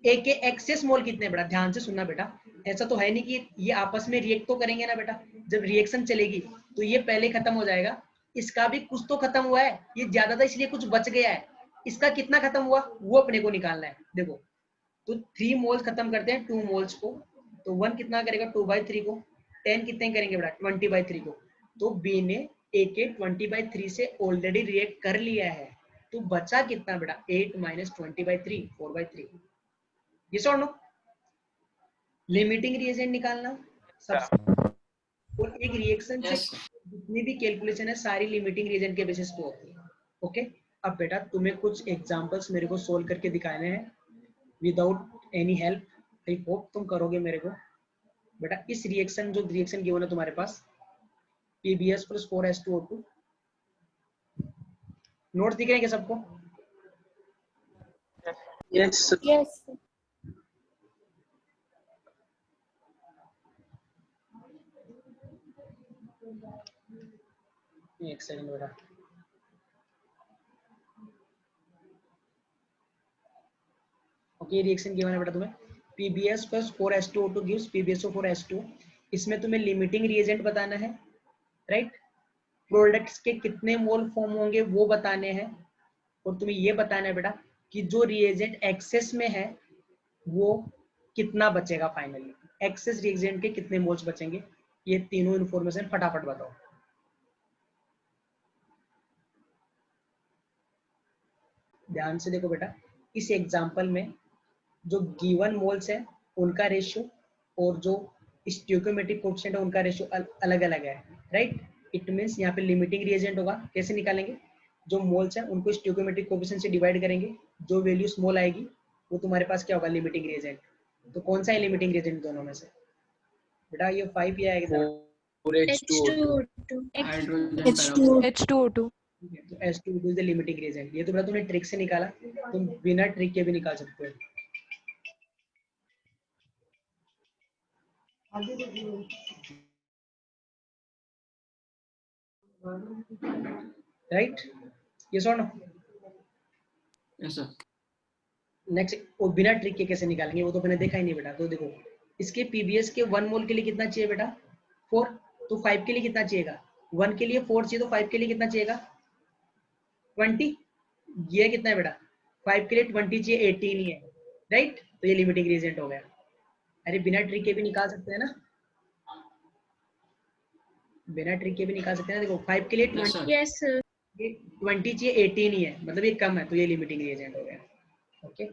ए के एक्सेस मोल कितने बेटा? ध्यान से सुनना बेटा, ऐसा तो है नहीं कि ये आपस में रिएक्ट तो करेंगे ना बेटा। जब रिएक्शन चलेगी तो ये पहले खत्म हो जाएगा। इसका भी कुछ तो खत्म हुआ है, ये ज्यादा था इसलिए कुछ बच गया है। इसका कितना खत्म हुआ वो अपने को निकालना है। देखो तो 3 मोल्स खत्म करते हैं 2 मोल्स को, तो 1 कितना करेगा? 2/3 को। 10 कितने करेंगे बेटा? 20/3 को। तो बी ने ए के 20/3 से ऑलरेडी रिएक्ट कर लिया है, तो बचा कितना बेटा? 8 - 20/3, 4/3। ये सॉल्व नो। लिमिटिंग रिएजेंट निकालना सबसे, और एक रिएक्शन से जितनी भी कैलकुलेशन है सारी लिमिटिंग रिएजेंट के बेसिस पे होती है। ओके, अब बेटा तुम्हें कुछ एग्जांपल्स मेरे को सोल्व करके दिखाने हैं without any help. I hope तुम करोगे मेरे को। बेटा इस रिएक्शन, जो रिएक्शन गिवन है तुम्हारे पास, PbS + 4H2O2। नोट्स दिख रहे हैं क्या सबको? यस यस एक सेकंड बेटा। ओके, रिएक्शन गिवन है बेटा तुम्हें, PbS + 4H2O2 gives PbSO4H2। इसमें तुम्हें लिमिटिंग रिएजेंट बताना है, राइट। प्रोडक्ट्स के कितने मोल फॉर्म होंगे वो बताने हैं, और तुम्हें ये बताना है बेटा कि जो रिएजेंट एक्सेस में है वो कितना बचेगा फाइनली। एक्सेस रिएजेंट के कितने मोल्स बचेंगे, ये तीनों इन्फॉर्मेशन फटाफट बताओ। ध्यान से देखो बेटा, इस एग्जांपल में जो गिवन मोल्स है उनका रेशियो और जो स्टोइकोमेट्रिक कोएफिशिएंट है उनका रेशियो अलग अलग है, राइट। इट मींस यहाँ पे लिमिटिंग रिएजेंट होगा। कैसे निकालेंगे? जो मोल्स है उनको स्टोइकोमेट्रिक कोएफिशिएंट से डिवाइड करेंगे, जो वैल्यू स्मॉल आएगी वो तुम्हारे पास क्या होगा? Limiting reagent. तो कौन सा है लिमिटिंग रिएजेंट दोनों में से बेटा? ये 5 ही आएगा। H2O2 तो H2O2 is the limiting reagent. ये तो बेटा तुमने ट्रिक से निकाला, तुम बिना ट्रिक के भी निकाल सकते हो। राइट, ये सुनो। Yes sir. नेक्स्ट, वो बिना ट्रिक के कैसे निकालेंगे वो तो मैंने देखा ही नहीं बेटा। तो देखो इसके PbS के 1 मोल के लिए कितना चाहिए बेटा? 4। तो 5 के लिए कितना चाहिएगा? 1 के लिए 4 चाहिए, तो 5 के लिए कितना चाहिएगा? 20। ये कितना है बेटा? 5 के लिए 20 चाहिए, 18 ही है, राइट। तो ये लिमिटिंग रिएजेंट हो गया। अरे बिना ट्रिक के भी निकाल सकते हैं ना, बिना ट्रिक के भी निकाल सकते हैं ना। देखो 5 के लिए 20, यस सर 20 चाहिए, 18 ही है, मतलब ये कम है, तो ये लिमिटिंग रिएजेंट हो गया। ओके,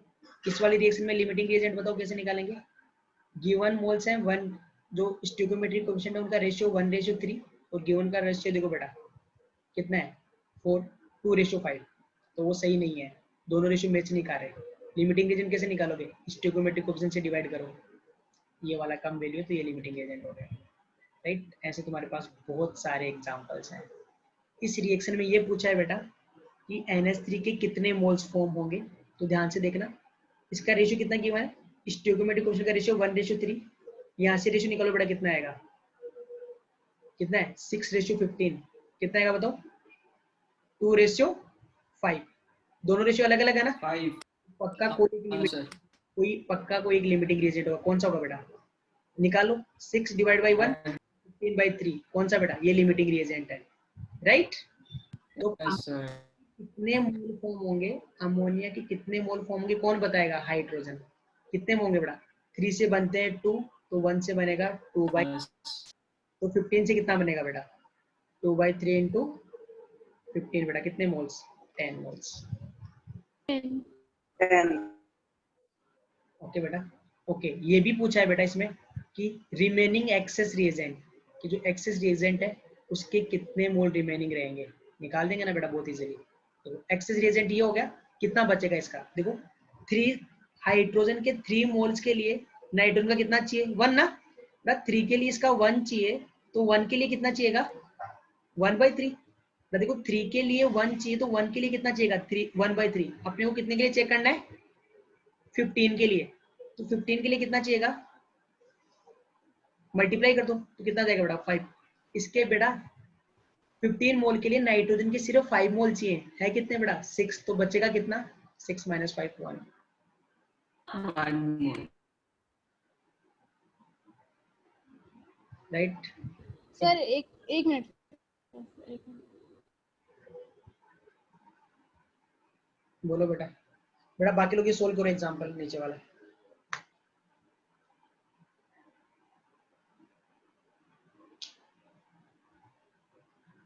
इस वाली रिएक्शन में लिमिटिंग रिएजेंट बताओ कैसे निकालेंगे? गिवन मोल्स हैं 1, जो स्टोइकोमेट्रिक कोएफिशिएंट है उनका रेशियो 1/3, और गिवन का रेशियो देखो बेटा कितना है? 4, 2/5। तो वो सही नहीं है, दोनों रेशियो मैच नहीं कर रहे। लिमिटिंग रिएजेंट कैसे निकालोगे? स्टोइकोमेट्रिक कोएफिशिएंट से डिवाइड करो, ये वाला कम वैल्यू है तो ये लिमिटिंग रिएजेंट हो गया, राइट। ऐसे तुम्हारे पास बहुत सारे एग्जांपल्स हैं। इस रिएक्शन में ये पूछा है बेटा कि NH3 के कितने मोल्स फॉर्म होंगे, तो ध्यान से देखना इसका रेशियो कितना गिवन है, स्टोइकोमेट्रिक कोएफिशिएंट का रेशियो 1:3, यहाँ से रेशियो निकालो बेटा कितना आएगा, कितना है 6:15, कितना आएगा बताओ 2:5, दोनों रेशियो अलग अलग है ना, 5 पक्का हाँ सर कोई एक लिमिटिंग रिएजेंट होगा, कौन सा होगा बेटा, निकालो 6 डिवाइड बाई 1 15/3, कौन सा बेटा, ये लिमिटिंग रिएजेंट है, राइट। तो यस सर कितने मोल फॉर्म होंगे, अमोनिया के कितने मोल फॉर्म होंगे कौन बताएगा, हाइड्रोजन कितने होंगे बेटा, 3 से बनते हैं 2, तो 1 से बनेगा 2 बाई, तो 15 से कितना बनेगा बेटा 2/3 इंटू 15 बेटा कितने मोल्स, 10 मोल्स। ओके बेटा, ओके ये भी पूछा है बेटा इसमें कि रिमेनिंग एक्सेस रिएजेंट, कि जो एक्सेस रिएजेंट है उसके कितने मोल रिमेनिंग रहेंगे, निकाल देंगे ना बेटा बहुत इजीली। तो एक्सेस रिएजेंट ये हो गया, कितना बचेगा इसका, देखो 3 हाइड्रोजन के 3 मोल्स के लिए नाइट्रोजन का कितना चाहिए 1 ना, 3 के लिए इसका 1 चाहिए, तो 1 के लिए कितना चाहिएगा 1/3, देखो 3 के लिए 1 चाहिए तो 1 के लिए कितना चाहिएगा 1/3, अपने को कितने के लिए चेक करना है 15 के लिए, तो 15 के लिए कितना चाहिएगा, मल्टीप्लाई कर दो तो कितना जाएगा बेटा 5, इसके बेटा 15 मोल के लिए नाइट्रोजन के सिर्फ 5 मोल चाहिए, है कितने बेटा 6, तो बचेगा कितना 6 - 5 1, राइट। सर एक मिनट बोलो बेटा, बेटा बाकी लोग ये सोल्व करो एग्जांपल नीचे वाला,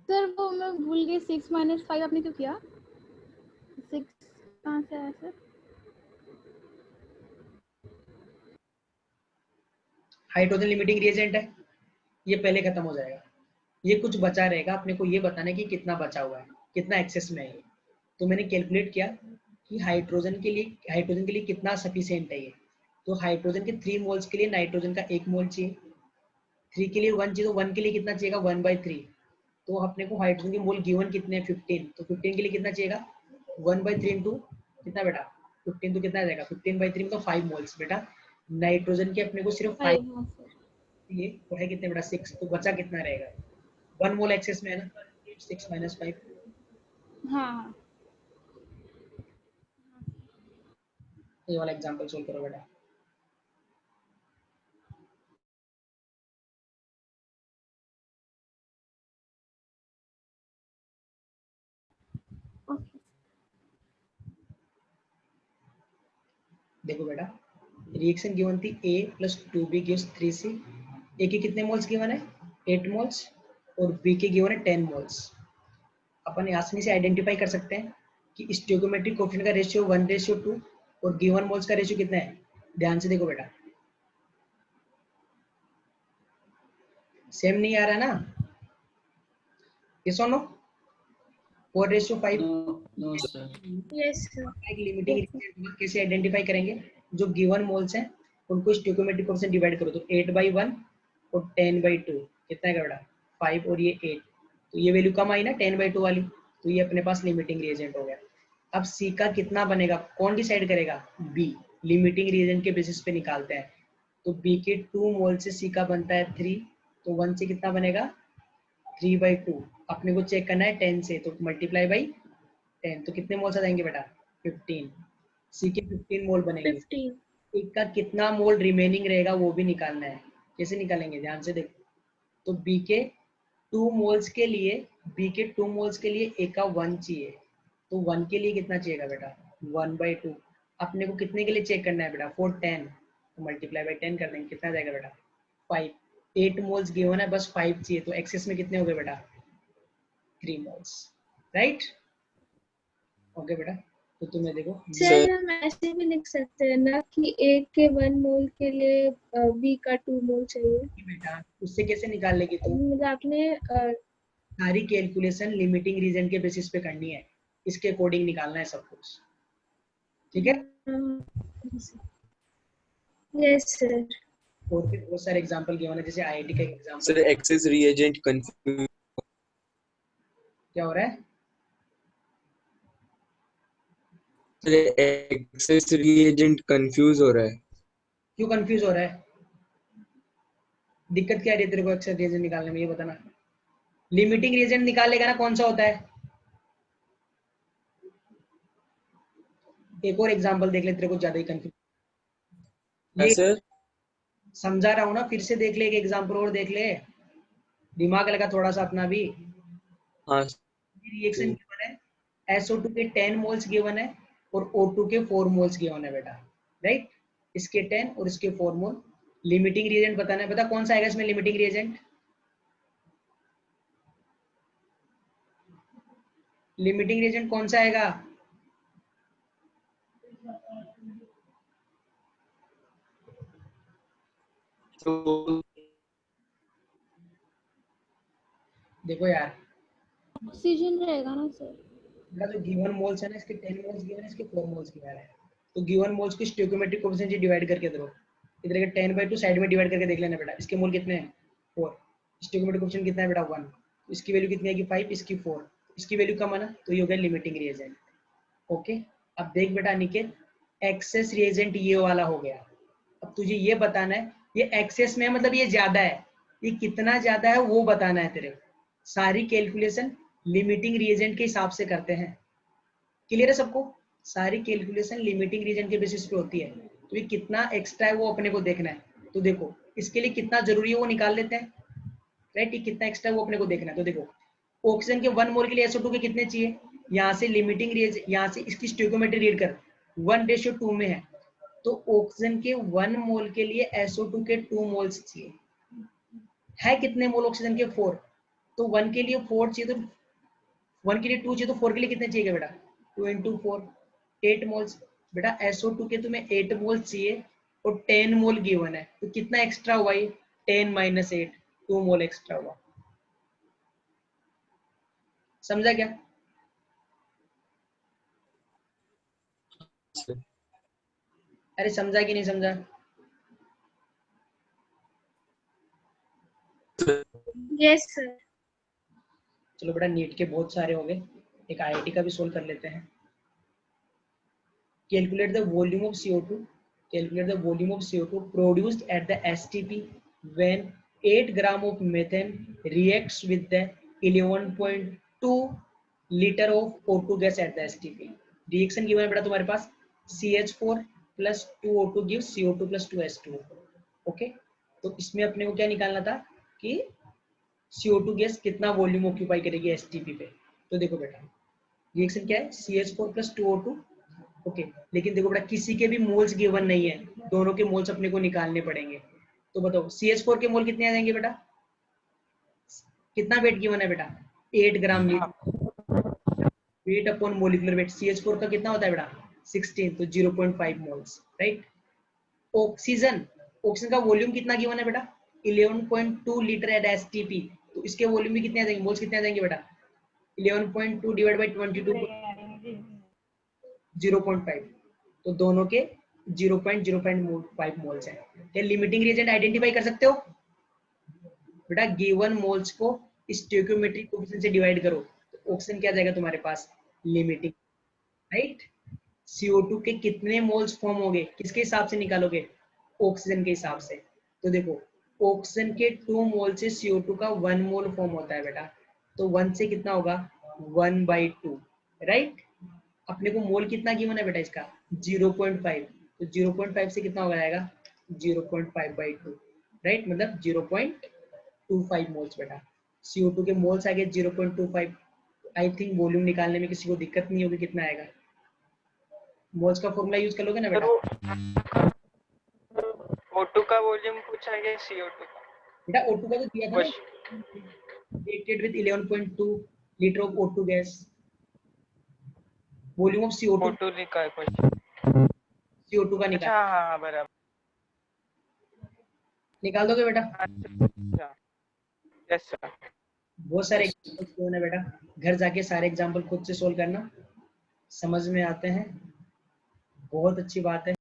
सर वो मैं भूल गई 6 - 5 आपने क्यों किया, 6 कहाँ से आया सर, हाइड्रोजन लिमिटिंग रिएजेंट है, ये पहले खत्म हो जाएगा, ये कुछ बचा रहेगा, अपने को ये बताना है कि कितना बचा हुआ है, कितना एक्सेस में है ये, तो मैंने कैलकुलेट किया कि हाइड्रोजन के लिए कितना सफिशिएंट है ये, तो हाइड्रोजन के 3 मोल्स के लिए नाइट्रोजन का 1 मोल चाहिए, 3 के लिए 1 चाहिए, तो 1 के लिए कितना चाहिएगा 1/3, तो अपने को हाइड्रोजन के मोल गिवन कितने हैं 15, तो 15 के लिए कितना चाहिएगा 1/3 इंटू कितना बेटा 15, तो कितना आ जाएगा 15/3 तो 5 मोल्स बेटा, नाइट्रोजन के अपने को सिर्फ 5 हाँ सर, ये तो है कितने बेटा 6, तो बचा कितना रहेगा 1 मोल एक्सेस में है ना, 6 - 5, हाँ ये वाला एग्जांपल सोल्व करो बेटा। देखो बेटा रिएक्शन गिवन थी A + 2B gives 3C, A के कितने मोल्स गिवन है 8 मोल्स और B के गिवन है 10 मोल्स, अपन आसानी से आइडेंटिफाई कर सकते हैं कि स्टोइकोमेट्रिक कोएफिशिएंट का रेशियो 1:2 और गिवन मोल्स का रेशियो कितना है, ध्यान से देखो बेटा सेम नहीं आ रहा ना, यस और no 4:5, no sir yes sir, एक लिमिटिंग रिएक्शन कैसे आइडेंटिफाई करेंगे, जो गिवन मोल्स हैं उनको स्टोइकोमेट्रिक कोएफिशिएंट डिवाइड करो, तो 8/1 और 10/2 कितना है बेटा 5 और ये 8, तो ये वैल्यू कम आई ना 10/2 वाली, तो ये अपने पास लिमिटिंग रिएजेंट हो गया। अब C का कितना बनेगा, कौन डिसाइड करेगा B, लिमिटिंग रिएजेंट के बेसिस पे निकालते हैं, तो B के 2 मोल से C का बनता है 3, तो 1 से कितना बनेगा 3/2, अपने को चेक करना है 10 से, तो मल्टीप्लाई बाई 10, तो कितने मोल्स आ जाएंगे बेटा 15, C के 15 मोल बनेंगे, 15, एक का कितना मोल रिमेनिंग रहेगा वो भी निकालना है, कैसे निकालेंगे ध्यान से देखो, तो B के 2 मोल्स के लिए A का 1 चाहिए, तो 1 के लिए कितना चाहिएगा बेटा 1/2, अपने को कितने के लिए चेक करना है बेटा 4 10, तो मल्टीप्लाई बाई 10 कर देंगे, कितना जाएगा बेटा 5, 8 मोल्स गिवन है बस 5 चाहिए, तो एक्सेस में कितने हो गए बेटा 3 मोल्स, राइट। ओके बेटा, तो तुम्हें देखो सर हम ऐसे भी लिख सकते हैं ना कि A के 1 मोल के लिए B का 2 मोल चाहिए, बेटा उससे कैसे निकाल लेगी तू, मतलब आपने सारी कैलकुलेशन लिमिटिंग रीजन के बेसिस पे करनी है, इसके अकॉर्डिंग निकालना है सब कुछ, ठीक है। यस सर, और भी बहुत सारे एग्जांपल गिवन है, जैसे आईआईटी का example sir access reagent confuse क्या हो रहा है, एक्सेस रिएजेंट कंफ्यूज हो रहा है। क्यों कंफ्यूज हो रहा है? दिक्कत क्या आ रही है तेरे को एक्सेस रिएजेंट निकालने में, ये बताना। लिमिटिंग रिएजेंट निकालेगा ना, कौन सा होता है? एक और एग्जांपल देख ले, तेरे को ज्यादा ही कंफ्यूज। ये सर समझा रहा हूँ ना, फिर से देख ले, एक एग्जांपल और देख ले, दिमाग लगा थोड़ा सा अपना भी। हाँ रिएक्शन गिवन है, SO2 के 10 मोल्स गिवन है और O2 के 4 मोल्स गिवन है बेटा, राइट। इसके 10 और इसके 4 मोल। लिमिटिंग रिएजेंट बताना है, बता कौन सा आएगा इसमें लिमिटिंग रिएजेंट? लिमिटिंग रिएजेंट कौन सा आएगा? तो देखो यार, ऑक्सीजन रहेगा ना सर? बेटा जो गिवन मोल्स है ना, इसके 10 मोल्स गिवन है, इसके 4 मोल्स गिवन है। तो गिवन मोल्स की स्टोइकोमेट्रिक कोएफिशिएंट से डिवाइड करके दो, इधर के 10/2 साइड में डिवाइड करके देख लेना बेटा। इसके मोल कितने हैं? 4। स्टोइकोमेट्रिक कोएफिशिएंट कितना है बेटा? 1। इसकी वैल्यू कितनी आएगी? 5। इसकी 4। इसकी वैल्यू कम है ना, तो ये हो गया लिमिटिंग रिएजेंट। ओके, अब देख बेटा अनिकेत, एक्सेस रिएजेंट ये वाला हो गया। अब तुझे ये बताना है, ये एक्सेस में है मतलब ये ज्यादा है, ये कितना ज्यादा है वो बताना है तेरे। सारी कैलकुलेशन लिमिटिंग रिएजेंट के हिसाब से करते हैं। क्लियर है सबको? सारी कैलकुलेशन लिमिटिंग रिएजेंट के बेसिस पे होती है। तो ये कितना एक्स्ट्रा है वो अपने को देखना है। तो देखो इसके लिए कितना जरूरी है वो निकाल लेते हैं, राइट। ये कितना एक्स्ट्रा है वो अपने को देखना है। तो देखो ऑक्सीजन के 1 मोल के लिए SO2 के कितने चाहिए? यहाँ से लिमिटिंग रिएजेंट, यहाँ से इसकी स्टोइकोमेट्री रीड कर, 1:2 में है। तो ऑक्सीजन के 1 मोल के लिए SO2 के 2 मोल्स चाहिए। है कितने मोल ऑक्सीजन के? 4। तो 1 के लिए 4 चाहिए, तो 1 के लिए 2 चाहिए, तो 4 के लिए कितने चाहिए बेटा? 2 × 4 8 मोल्स। बेटा SO2 के तुम्हें 8 मोल्स चाहिए और 10 मोल गिवन है, तो कितना एक्स्ट्रा हुआ? ये 10 - 8, 2 मोल एक्स्ट्रा हुआ। समझा क्या? अरे समझा कि नहीं समझा? Yes sir. चलो बेटा, नीट के बहुत सारे हो गए, एक IIT का भी सोल्व कर लेते हैं। Calculate the volume of CO2, calculate the volume of CO2 produced at the STP when 8 gram of methane reacts with the 11.2 litre of O2 gas at the STP। Reaction given है बेटा तुम्हारे पास, CH4 + 2O2 gives CO2 + 2H2O। Okay, तो इसमें अपने को क्या निकालना था कि CO2 गैस कितना वॉल्यूम ऑक्यूपाई करेगी STP पे। तो देखो बेटा रिएक्शन क्या है, CH4 + 2O2। ओके, लेकिन देखो बेटा किसी के भी मोल्स गिवन नहीं है, दोनों के मोल्स अपने को निकालने पड़ेंगे। तो बताओ CH4 के मोल कितने आ जाएंगे बेटा? कितना वेट गिवन है बेटा? 8 gram weight upon molecular weight. CH4 का कितना होता है बेटा? 16, तो 0.5 मोल्स, राइट। ऑक्सीजन, ऑक्सीजन का वॉल्यूम कितना गिवन है बेटा? 11.2 लीटर एट STP। तो इसके वॉल्यूम भी कितने आ जाएंगे, मोल्स कितने आ जाएंगे बेटा? 11.2 / 22 0.5, तो दोनों के 0.05 मोल्स है। क्या लिमिटिंग रिएजेंट आइडेंटिफाई कर सकते हो बेटा? गिवन मोल्स को स्टोइकोमेट्रिक कोएफिशिएंट से डिवाइड करो, तो ऑक्सीजन क्या जाएगा तुम्हारे पास? Limiting, right. CO2 के कितने मोल्स फॉर्म होंगे, किसके हिसाब से निकालोगे? ऑक्सीजन के हिसाब से। तो देखो ऑक्सीजन के 2 मोल से CO2 का 1 मोल फॉर्म होता है बेटा, तो 1 से कितना होगा? 1/2, राइट। अपने को मोल कितना गिवन है बेटा इसका? 0.5, तो 0.5 से कितना हो जाएगा? 0.5/2, राइट, मतलब 0.25 मोल्स बेटा। CO2 के मोल्स आ गए 0.25। आई थिंक वॉल्यूम निकालने में किसी को दिक्कत नहीं होगी, कितना आएगा? मोल्स का फॉर्मूला यूज कर लोगे ना बेटा? O2 का वॉल्यूम पूछा गया, CO2 का बेटा O2 का तो दिया था ना, reacted with 11.2 litre of O2 gas. Volume of CO2 लिखा है क्वेश्चन। CO2 का निकाल, हाँ बराबर, निकाल दोगे बेटा? Yes sir. बहुत सारे एग्जाम्पल्स है बेटा, घर जाके सारे एग्जाम्पल खुद से सोल्व करना, समझ में आते हैं, बहुत अच्छी बात है।